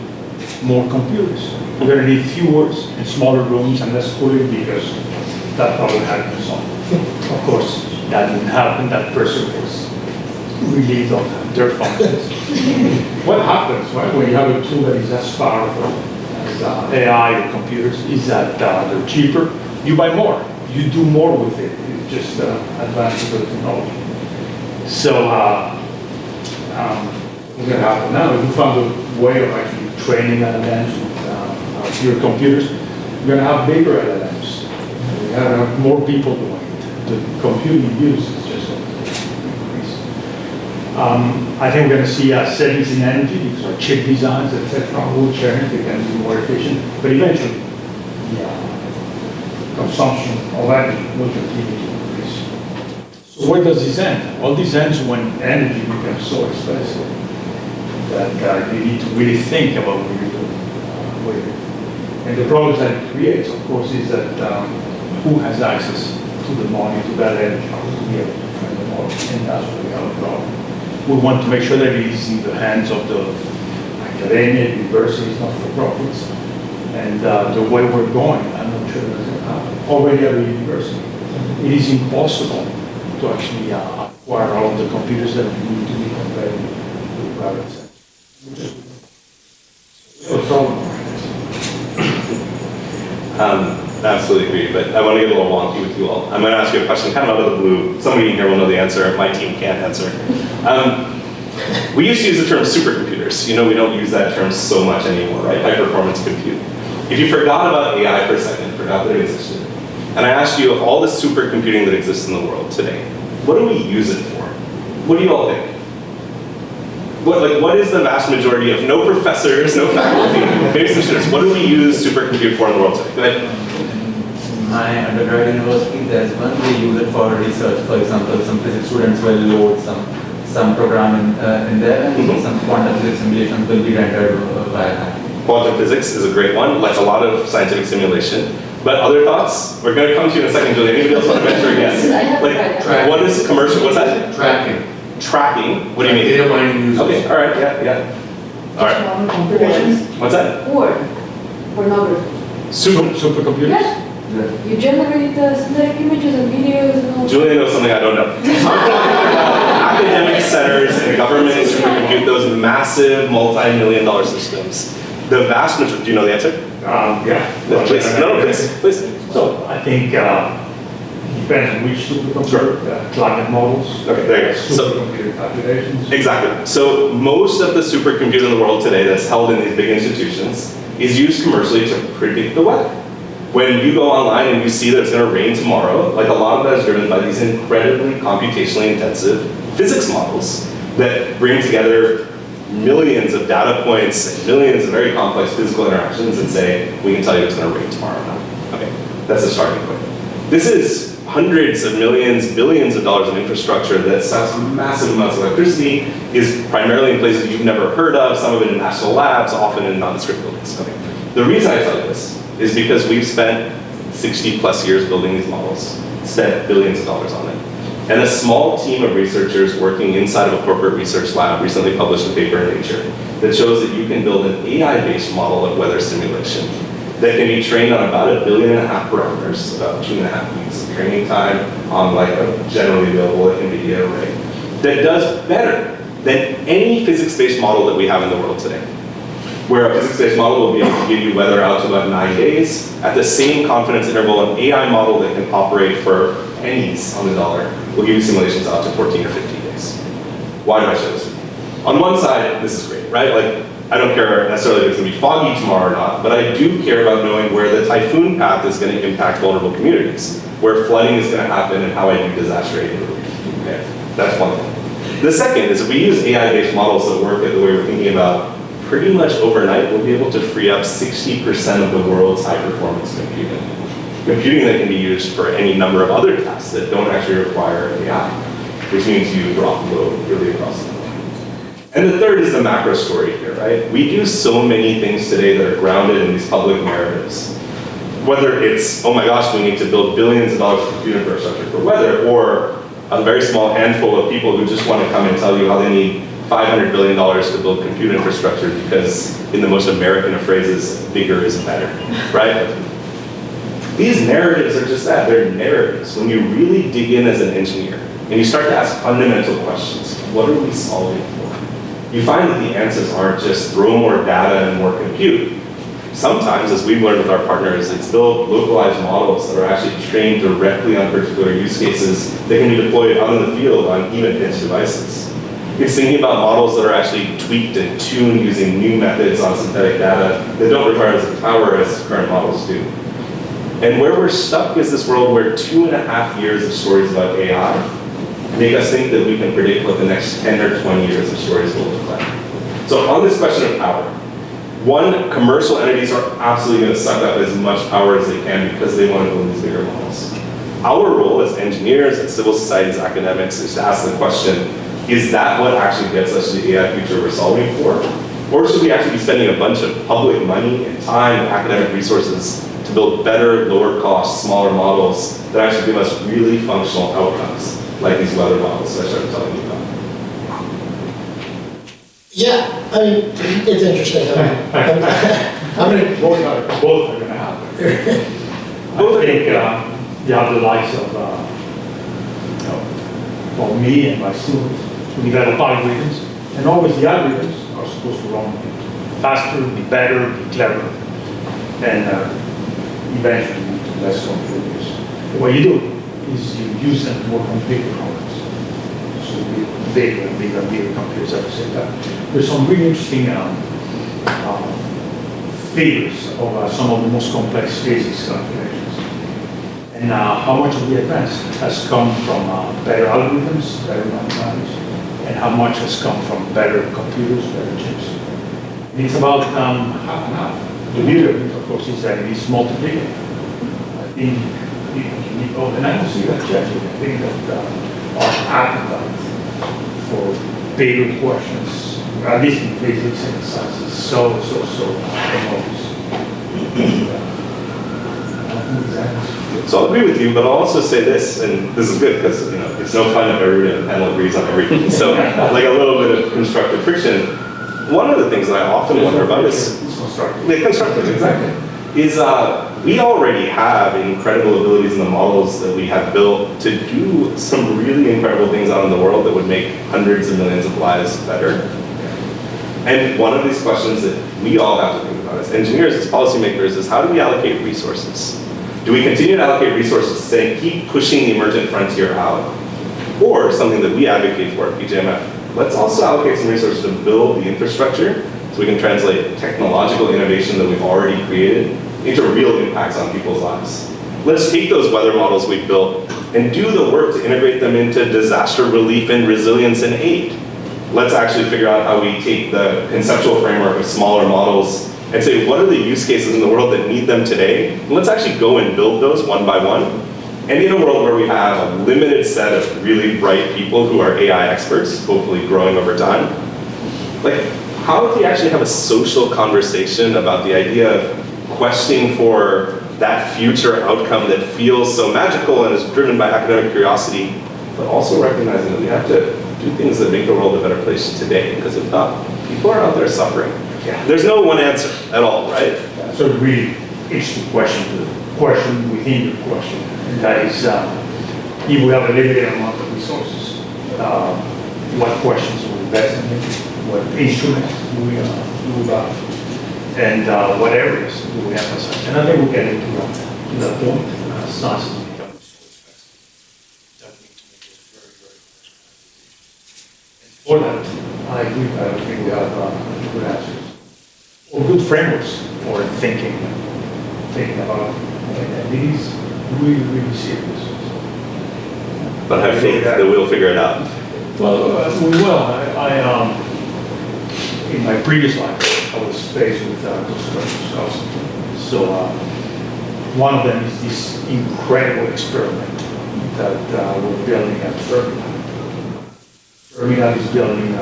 more computers. We're going to need fewer and smaller rooms and less cooling because that problem had been solved. Of course, that didn't happen. That person was relieved of their functions. What happens, right, when you have a tool that is as powerful as AI or computers is that they're cheaper. You buy more. You do more with it. It's just advances of technology. So what's going to happen now? If we found a way of actually training LLMs with fewer computers, we're going to have bigger LLMs. We're going to have more people doing it. The computing use is just going to increase. I think we're going to see savings in energy because our chip designs, etc., will change. They can be more efficient. But eventually, consumption of energy will continue to increase. So where does this end? Well, this ends when energy becomes so expensive that you need to really think about what you're doing with it. And the problems that it creates, of course, is that who has access to the money, to that energy, to be able to train the model, and that's where we have a problem. We want to make sure that it is in the hands of the academia, universities, not-for-profits, and the way we're going, I'm not sure that's going to happen. Already at the university, it is impossible to actually acquire all of the computers that we need to be competitive with the private sector. Absolutely agree, but I want to get a little wonky with you all. I'm going to ask you a question kind of out of the blue. Somebody in here will know the answer. My team can't answer. We used to use the term supercomputers. You know, we don't use that term so much anymore, right? High performance compute. If you forgot about AI for a second, forgot that it existed, and I asked you of all the supercomputing that exists in the world today, what do we use it for? What do you all think? What is the vast majority of no professors, no faculty, maybe some students, what do we use supercompute for in the world today? Go ahead. My undergrad university, there's one, they use it for research. For example, some physics students will load some program in there, and some quantum physics simulations will be rendered via that. Quantum physics is a great one, like a lot of scientific simulation. But other thoughts? We're going to come to you in a second, Julie. Anybody else want to venture a guess? Like, what is commercial? What's that? Tracking. Tracking? What do you mean? Data mining users. Okay, all right, yeah. All right. What's that? Or pornography. Supercomputers? Yeah. You generate synthetic images and videos and all. Julia knows something I don't know. Academic centers and governments supercompute those massive multi-million-dollar systems. The vast majority, do you know the answer? Yeah. Please. No, please. So I think it depends on which supercomputer, climate models, okay, there you go. Supercomputer calculations. Exactly. So most of the supercomputing in the world today that's held in these big institutions is used commercially to predict the weather. When you go online and you see that it's going to rain tomorrow, like a lot of that is driven by these incredibly computationally intensive physics models that bring together millions of data points and millions of very complex physical interactions and say, we can tell you it's going to rain tomorrow now. Okay, that's the starting point. This is hundreds of millions, billions of dollars in infrastructure that sucks massive amounts of electricity, is primarily in places you've never heard of, some of it in national labs, often in nondescript buildings. Okay. The reason I tell you this is because we've spent 60 plus years building these models, spent billions of dollars on it. And a small team of researchers working inside of a corporate research lab recently published a paper in Nature that shows that you can build an AI-based model of weather simulation that can be trained on about 1.5 billion parameters, about 2.5 weeks of training time on like a generally available NVIDIA array, that does better than any physics-based model that we have in the world today. Where a physics-based model will be able to give you weather out to about 9 days, at the same confidence interval, an AI model that can operate for pennies on the dollar will give you simulations out to 14 or 15 days. Why do I show this? On one side, this is great, right? Like, I don't care necessarily if it's going to be foggy tomorrow or not, but I do care about knowing where the typhoon path is going to impact vulnerable communities, where flooding is going to happen, and how I do disaster aid. Okay, that's one thing. The second is if we use AI-based models that work the way we're thinking about, pretty much overnight, we'll be able to free up 60% of the world's high-performance computing. Computing that can be used for any number of other tasks that don't actually require AI, which means you drop the load really across the board. And the third is the macro story here, right? We do so many things today that are grounded in these public narratives. Whether it's, oh my gosh, we need to build billions of dollars of compute infrastructure for weather, or a very small handful of people who just want to come and tell you how they need $500 billion to build compute infrastructure because, in the most American of phrases, bigger is better, right? These narratives are just that, they're narratives. When you really dig in as an engineer, and you start to ask fundamental questions, what are we solving for? You find that the answers aren't just throw more data and more compute. Sometimes, as we've learned with our partners, it's build localized models that are actually trained directly on particular use cases that can be deployed out in the field on even edge devices. It's thinking about models that are actually tweaked and tuned using new methods on synthetic data that don't require as much power as current models do. And where we're stuck is this world where 2.5 years of stories about AI make us think that we can predict what the next 10 or 20 years of stories will look like. So on this question of power, one, commercial entities are absolutely going to suck up as much power as they can because they want to build these bigger models. Our role as engineers, as civil society, as academics, is to ask the question, is that what actually gets us to the AI future we're solving for? Or should we actually be spending a bunch of public money and time and academic resources to build better, lower cost, smaller models that actually give us really functional outcomes, like these weather models that I started telling you about? Yeah, I mean, it's interesting. I'm gonna Both are gonna happen. I think you have the likes of, well, me and my students who develop algorithms, and always the algorithms are supposed to run faster, be better, be clever, and eventually lead to less computers. What you do is you use them to work on bigger problems. So bigger and bigger and bigger computers at the same time. There's some really interesting figures of some of the most complex physics calculations. And how much of the advance has come from better algorithms, better mathematics, and how much has come from better computers, better chips. And it's about half and half. The beauty of it, of course, is that it is multiplicative. I think and I don't see that changing. I think that our appetite for bigger questions, at least in physics and science, is so enormous. So I'll agree with you, but I'll also say this, and this is good because it's no fun if everybody on the panel agrees on everything. So like a little bit of constructive friction. One of the things that I often wonder about is constructive, exactly. Is we already have incredible abilities in the models that we have built to do some really incredible things out in the world that would make hundreds of millions of lives better. And one of these questions that we all have to think about as engineers, as policymakers, is how do we allocate resources? Do we continue to allocate resources to say, keep pushing the emergent frontier out? Or something that we advocate for at PJMF, let's also allocate some resources to build the infrastructure so we can translate technological innovation that we've already created into real impacts on people's lives. Let's take those weather models we've built and do the work to integrate them into disaster relief and resilience and aid. Let's actually figure out how we take the conceptual framework of smaller models and say, what are the use cases in the world that need them today? And let's actually go and build those one by one. And in a world where we have a limited set of really bright people who are AI experts, hopefully growing over time, like, how do we actually have a social conversation about the idea of questioning for that future outcome that feels so magical and is driven by academic curiosity, but also recognizing that we have to do things that make the world a better place today, because if not, people are out there suffering. Yeah. There's no one answer at all, right? Yeah, so really, it's the question within the question. And that is, if we have a limited amount of resources, what questions will we best in? What instruments do we and what areas do we emphasize? And I think we'll get into that point. Science is becoming so expensive that we need to make it very, very much. And for that, I agree. I think we have good answers. good frameworks for thinking about it. And it is really, really serious. But have faith that we'll figure it out. Well, we will. In my previous life, I was faced with those questions constantly. So one of them is this incredible experiment that we're building at Fermilab. Fermilab is building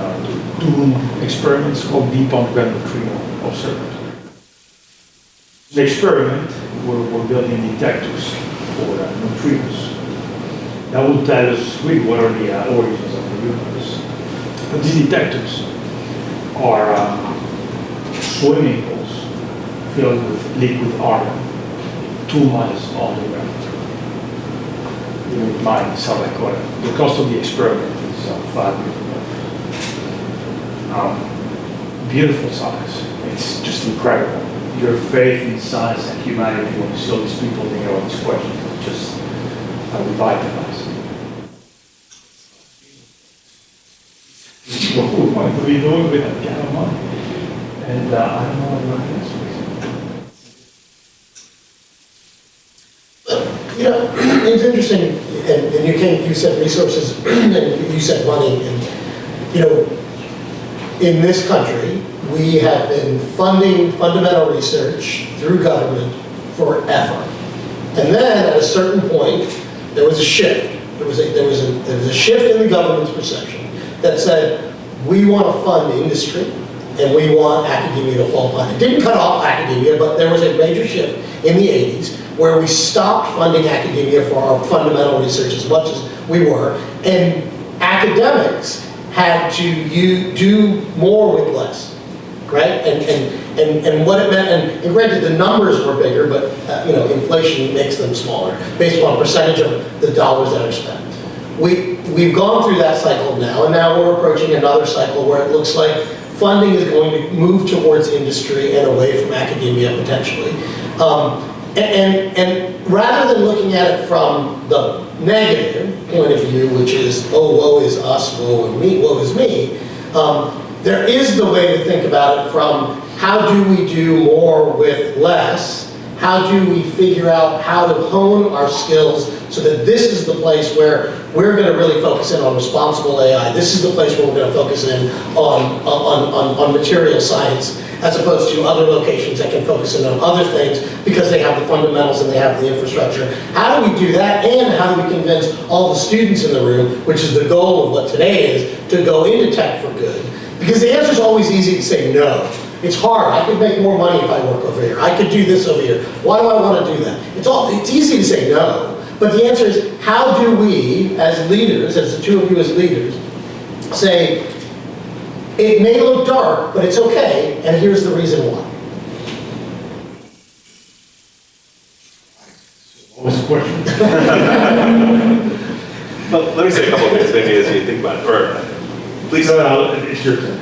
two experiments called Deep Underground Neutrino Observatory. The experiment, we're building detectors for neutrinos. That will tell us really what are the origins of the universe. But these detectors are swimming pools filled with liquid argon 2 miles underground. You would mind South Dakota. The cost of the experiment is $5 million. Beautiful science. It's just incredible. Your faith in science and humanity when you see all these people thinking about these questions is just revitalized. What we want to be doing with that kind of money. And I don't know what to answer. You know, it's interesting, and you said resources, and you said money, and you know, in this country, we have been funding fundamental research through government forever. And then at a certain point, there was a shift. There was a shift in the government's perception that said, we want to fund industry and we want academia to fall behind. It didn't cut off academia, but there was a major shift in the 80s where we stopped funding academia for our fundamental research as much as we were, and academics had to do more with less, right? And what it meant, and granted the numbers were bigger, but you know, inflation makes them smaller based on percentage of the dollars that are spent. We've gone through that cycle now, and now we're approaching another cycle where it looks like funding is going to move towards industry and away from academia potentially. And rather than looking at it from the negative point of view, which is, oh, woe is us, woe is me, there is the way to think about it from how do we do more with less? How do we figure out how to hone our skills so that this is the place where we're going to really focus in on responsible AI. This is the place where we're going to focus in on material science, as opposed to other locations that can focus in on other things because they have the fundamentals and they have the infrastructure. How do we do that, and how do we convince all the students in the room, which is the goal of what today is, to go into tech for good? Because the answer is always easy to say no. It's hard. I could make more money if I work over here. I could do this over here. Why do I want to do that? It's easy to say no. But the answer is, how do we, as leaders, as the two of you as leaders, say, it may look dark, but it's okay, and here's the reason why. What was the question? Well, let me say a couple of things maybe as you think about it. Or please. It's your turn.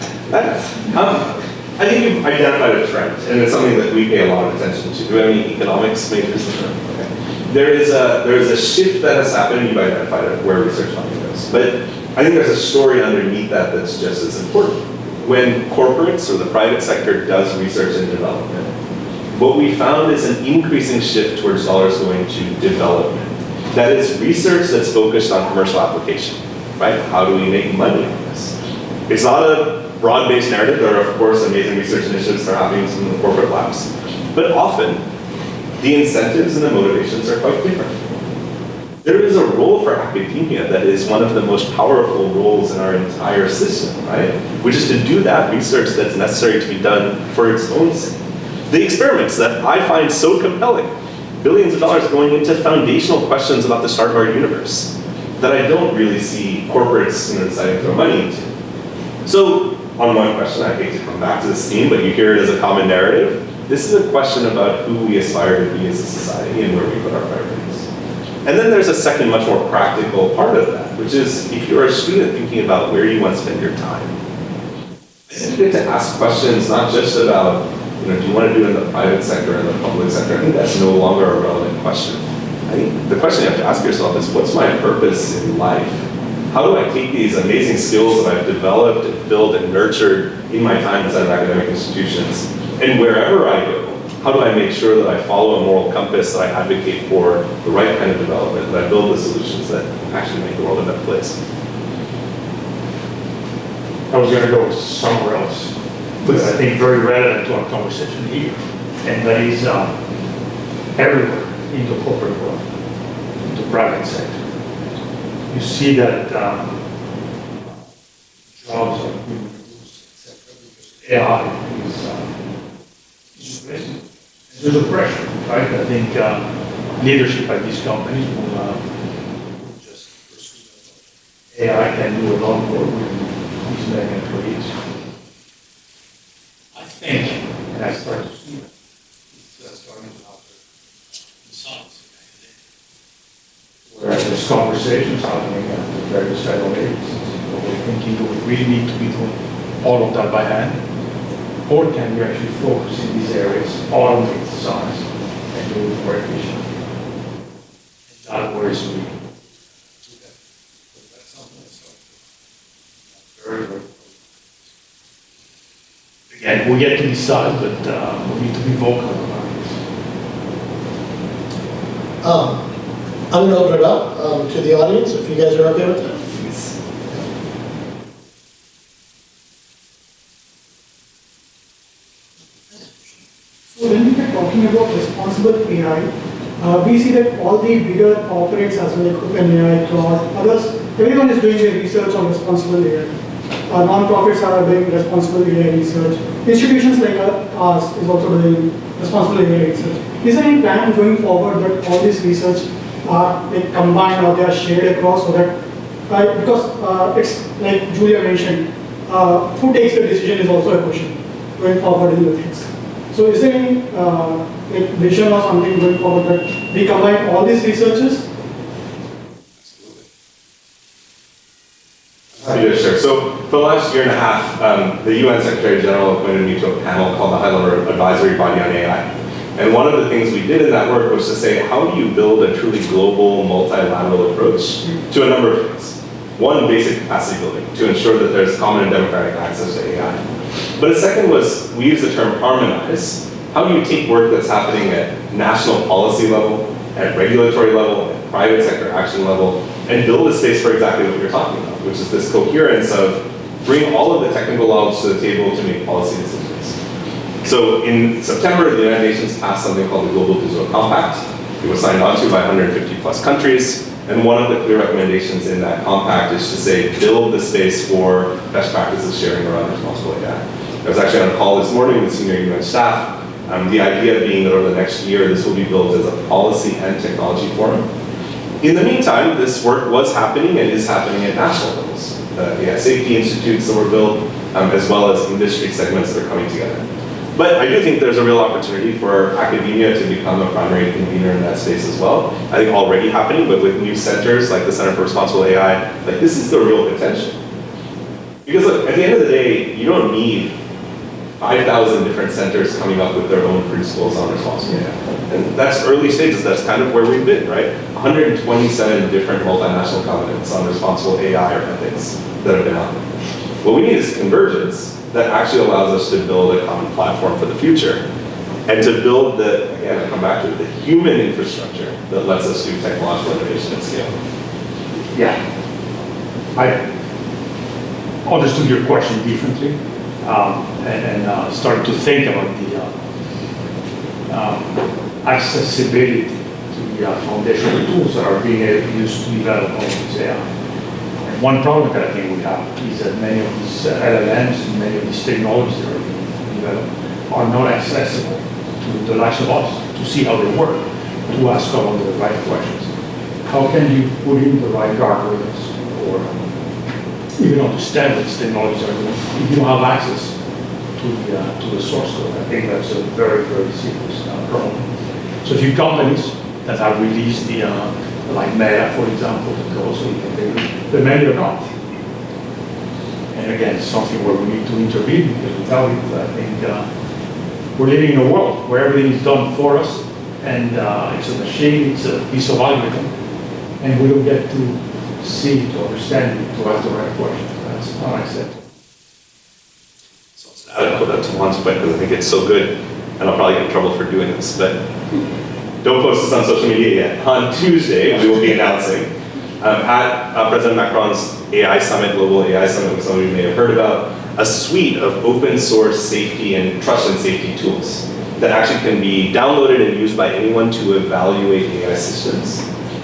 I think you've identified a trend, and it's something that we pay a lot of attention to. Do we have any economics majors in the room? Okay. There is a shift that has happened, and you've identified it, where research funding goes. But I think there's a story underneath that that's just as important. When corporates or the private sector does research and development, what we found is an increasing shift towards dollars going to development. That is research that's focused on commercial application, right? How do we make money on this? It's not a broad-based narrative. There are, of course, amazing research initiatives that are happening in some of the corporate labs. But often, the incentives and the motivations are quite different. There is a role for academia that is one of the most powerful roles in our entire system, right? Which is to do that research that's necessary to be done for its own sake. The experiments that I find so compelling, billions of dollars going into foundational questions about the start of our universe, that I don't really see corporates deciding to throw money into. So, on one question, I hate to come back to this theme, but you hear it as a common narrative. This is a question about who we aspire to be as a society and where we put our priorities. And then there's a second, much more practical part of that, which is if you're a student thinking about where you want to spend your time, I think you get to ask questions not just about, do you want to do it in the private sector or in the public sector? I think that's no longer a relevant question. I think the question you have to ask yourself is, what's my purpose in life? how do I take these amazing skills that I've developed and built and nurtured in my time inside of academic institutions, and wherever I go, how do I make sure that I follow a moral compass, that I advocate for the right kind of development, that I build the solutions that actually make the world a better place? I was going to go somewhere else, but I think very relevant to our conversation here, and that is everywhere in the corporate world, in the private sector. You see that jobs are being reduced, etc., because AI is replacing. There's a pressure, right? I think leadership at these companies will just pursue that. AI can do a lot more with these many employees. I think, and I start to see that, it's starting to happen in science and academia, where there's conversations happening at the various federal agencies. We're thinking, do we really need to be doing all of that by hand? Or can we actually focus in these areas, automate the science, and do it more efficiently? And that worries me. That's something that's very, very important. Again, we get to decide, but we need to be vocal about this. I'm going to open it up to the audience, if you guys are okay with that. So when we are talking about responsible AI, we see that all the bigger corporates as well, like OpenAI, Claude, others, everyone is doing their research on responsible AI. Non-profits are doing responsible AI research. Institutions like ours is also doing responsible AI research. Is there any plan going forward that all this research are like combined or they are shared across so that, because it's like Julia mentioned, who takes the decision is also a question going forward in the things. So is there any like vision or something going forward that we combine all these researches? Happy to share. So for the last year and a half, the UN Secretary General appointed me to a panel called the High-Level Advisory Body on AI. And one of the things we did in that work was to say, how do you build a truly global, multilateral approach to a number of things? One, basic capacity building, to ensure that there's common and democratic access to AI. But a second was, we use the term harmonize. How do you take work that's happening at national policy level, at regulatory level, at private sector action level, and build a space for exactly what you're talking about, which is this coherence of bring all of the technical knowledge to the table to make policy decisions. So in September, the United Nations passed something called the Global Digital Compact. It was signed onto by 150 plus countries. And one of the clear recommendations in that compact is to say, build the space for best practices sharing around responsible AI. I was actually on a call this morning with senior UN staff. The idea being that over the next year, this will be built as a policy and technology forum. In the meantime, this work was happening and is happening at national levels. AI safety institutes that were built, as well as industry segments that are coming together. But I do think there's a real opportunity for academia to become a primary convener in that space as well. I think already happening, but with new centers like the Center for Responsible AI, like this is the real potential. Because look, at the end of the day, you don't need 5,000 different centers coming up with their own principles on responsible AI. And that's early stages, that's kind of where we've been, right? 127 different multinational covenants on responsible AI or ethics that have been out there. What we need is convergence that actually allows us to build a common platform for the future and to build the, again, I come back to it, the human infrastructure that lets us do technological innovation at scale. Yeah. I understood your question differently and started to think about the accessibility to the foundational tools that are being used to develop all of this AI. One problem that I think we have is that many of these LLMs and many of these technologies that are being developed are not accessible to the likes of us to see how they work, to ask all of the right questions. How can you put in the right guardrails or even understand what these technologies are doing if you don't have access to the source code? I think that's a very, very serious problem. So a few companies that have released the like Meta, for example, that also the many are not. And again, it's something where we need to intervene because without it, I think we're living in a world where everything is done for us and it's a machine, it's a piece of algorithm, and we don't get to see, to understand, to ask the right questions. That's how I said. I'll put that to Juan's point because I think it's so good, and I'll probably get in trouble for doing this, but don't post this on social media yet. On Tuesday, we will be announcing at President Macron's AI Summit, Global AI Summit, which some of you may have heard about, a suite of open source safety and trust and safety tools that actually can be downloaded and used by anyone to evaluate AI systems.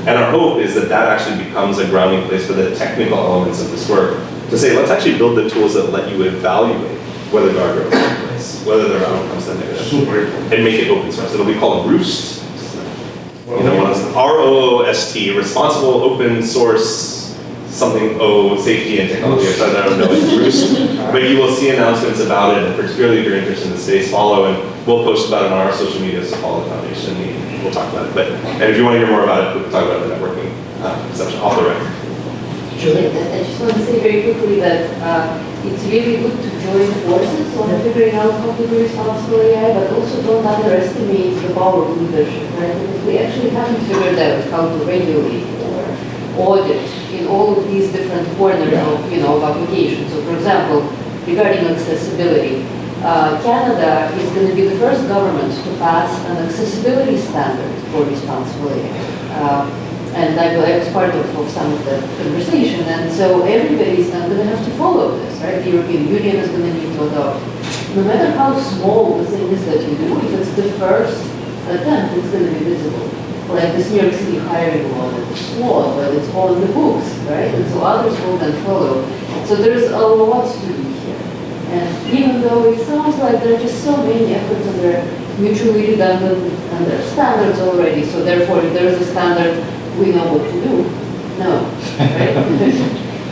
And our hope is that that actually becomes a grounding place for the technical elements of this work, to say, let's actually build the tools that let you evaluate whether guardrails are in place, whether there are outcomes that negative, and make it open source. It'll be called Roost. You know, ROOST, responsible open source something safety and technology. I don't know, it's Roost. But you will see announcements about it, and particularly if you're interested in the space, follow, and we'll post about it on our social media, so follow the foundation, we'll talk about it. And if you want to hear more about it, we'll talk about the networking section off the record. I just want to say very quickly that it's really good to join forces on figuring out how to do responsible AI, but also don't underestimate the power of leadership, right? Because we actually haven't figured out how to regulate or audit in all of these different corners of, of applications. So for example, regarding accessibility, Canada is going to be the first government to pass an accessibility standard for responsible AI. And I was part of some of the conversation, and so everybody's not going to have to follow this, right? The European Union is going to need to adopt. No matter how small the thing is that you do, if it's the first attempt, it's going to be visible. Like this New York City hiring law that is flawed, but it's all in the books, right? And so others will then follow. So there's a lot to do here. And even though it sounds like there are just so many efforts and they're mutually redundant and there are standards already, so therefore if there is a standard, we know what to do. No,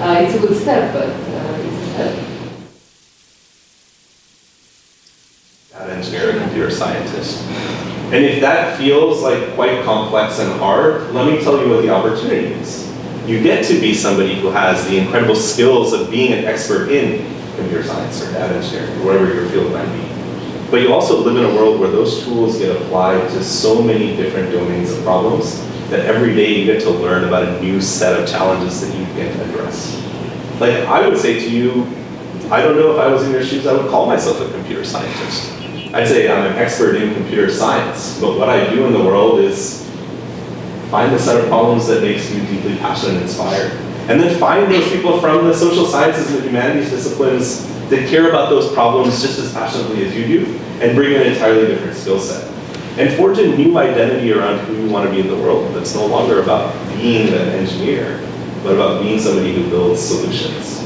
right? It's a good step, but it's a step. Data engineer, a computer scientist. And if that feels like quite complex and hard, let me tell you what the opportunity is. You get to be somebody who has the incredible skills of being an expert in computer science or data engineering, or whatever your field might be. But you also live in a world where those tools get applied to so many different domains of problems that every day you get to learn about a new set of challenges that you can address. Like, I would say to you, I don't know if I was in your shoes, I would call myself a computer scientist. I'd say I'm an expert in computer science, but what I do in the world is find the set of problems that makes you deeply passionate and inspired. And then find those people from the social sciences and the humanities disciplines that care about those problems just as passionately as you do, and bring an entirely different skill set. And forge a new identity around who you want to be in the world that's no longer about being an engineer, but about being somebody who builds solutions.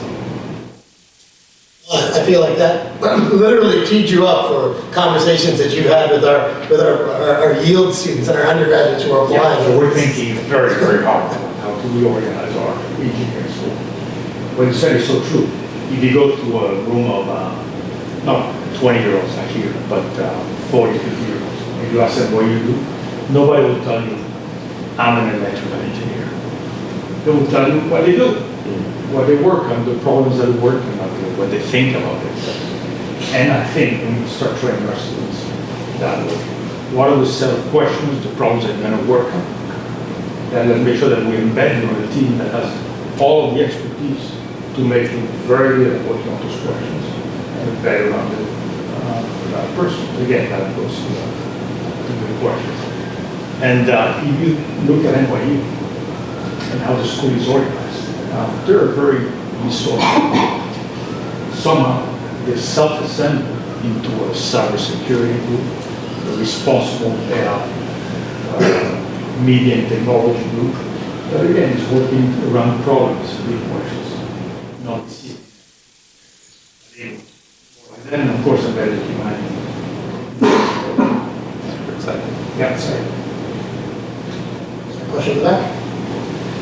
I feel like that literally teed you up for conversations that you've had with our yield students and our undergraduates who are applying. Yeah, so we're thinking very, very hard about how to reorganize our engineering school. What you said is so true. If you go to a room of, not 20-year-olds like here, but 40, 50-year-olds, if you ask them what you do, nobody will tell you, I'm an electrical engineer. They will tell you what they do, what they work on, the problems that they work on, what they think about it. And I think we need to start training our students that way. What are the set of questions, the problems that they're going to work on? And let's make sure that we embed them on a team that has all of the expertise to make them very good at working on those questions and a better rounded person. Again, that goes to the questions. And if you look at NYU and how the school is organized, they're very resourceful. Somehow, they self-assemble into a cybersecurity group, a responsible media and technology group, that again is working around problems, big questions, not easy. And then, of course, embedded humanity. Super exciting. Yeah, sorry. Question in the back?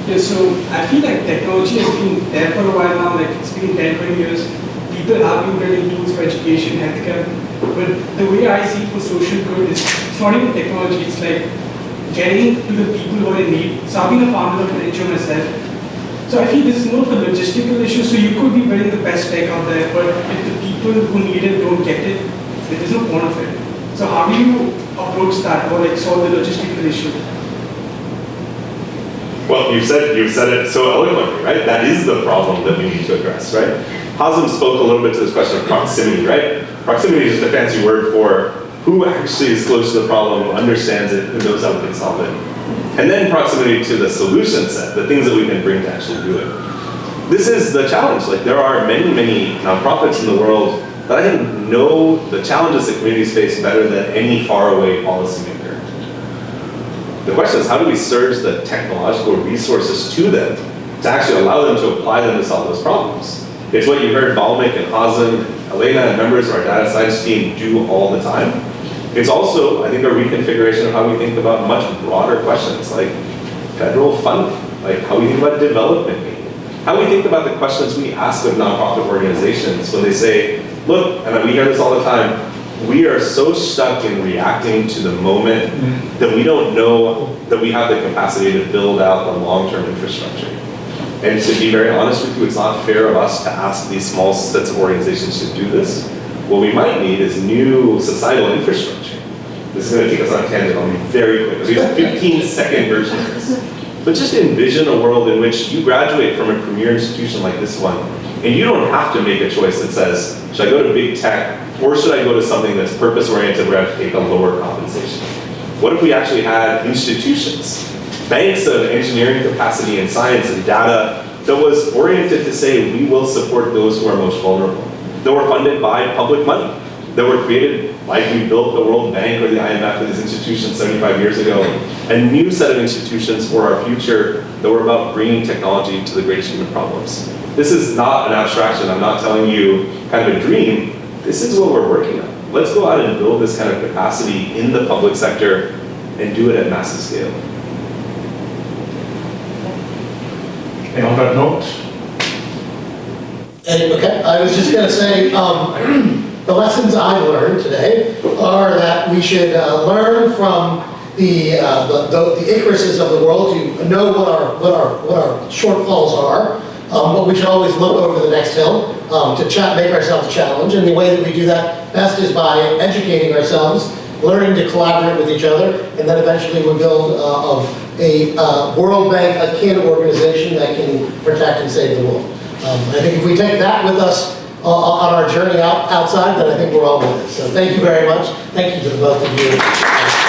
Yeah, so I feel like technology has been there for a while now, like it's been 10, 20 years. People have been building tools for education, healthcare, but the way I see it for social good is, it's not even technology, it's like getting to the people who are in need. So I've been a founder of an NGO myself. So I feel this is more of a logistical issue, so you could be building the best tech out there, but if the people who need it don't get it, there's no point of it. So how do you approach that or like solve the logistical issue? Well, you've said it so eloquently, right? That is the problem that we need to address, right? Hazem spoke a little bit to this question of proximity, right? Proximity is just a fancy word for who actually is close to the problem, who understands it, who knows how we can solve it. And then proximity to the solution set, the things that we can bring to actually do it. This is the challenge. Like, there are many, many nonprofits in the world that I think know the challenges that communities face better than any faraway policymaker. The question is, how do we surge the technological resources to them to actually allow them to apply them to solve those problems? It's what you heard Balmik and Hazem, Elena, and members of our data science team do all the time. It's also, I think, a reconfiguration of how we think about much broader questions like federal funding, like how we think about development aid, how we think about the questions we ask of nonprofit organizations when they say, look, and we hear this all the time, we are so stuck in reacting to the moment that we don't know that we have the capacity to build out the long-term infrastructure. And to be very honest with you, it's not fair of us to ask these small sets of organizations to do this. What we might need is new societal infrastructure. This is going to take us on a tangent. I'll be very quick. We have a 15-second version of this. But just envision a world in which you graduate from a premier institution like this one, and you don't have to make a choice that says, should I go to big tech, or should I go to something that's purpose-oriented where I have to take a lower compensation? What if we actually had institutions, banks of engineering capacity and science and data that was oriented to say, we will support those who are most vulnerable, that were funded by public money, that were created like we built the World Bank or the IMF for these institutions 75 years ago, a new set of institutions for our future that were about bringing technology to the greatest human problems. This is not an abstraction. I'm not telling you kind of a dream. This is what we're working on. Let's go out and build this kind of capacity in the public sector and do it at massive scale. And on that note, Okay, I was just going to say, the lessons I've learned today are that we should learn from the Icaruses of the world to know what our shortfalls are, but we should always look over the next hill to make ourselves challenge. And the way that we do that best is by educating ourselves, learning to collaborate with each other, and then eventually we build a World Bank akin organization that can protect and save the world. I think if we take that with us on our journey outside, then I think we're all winners. So thank you very much. Thank you to the both of you.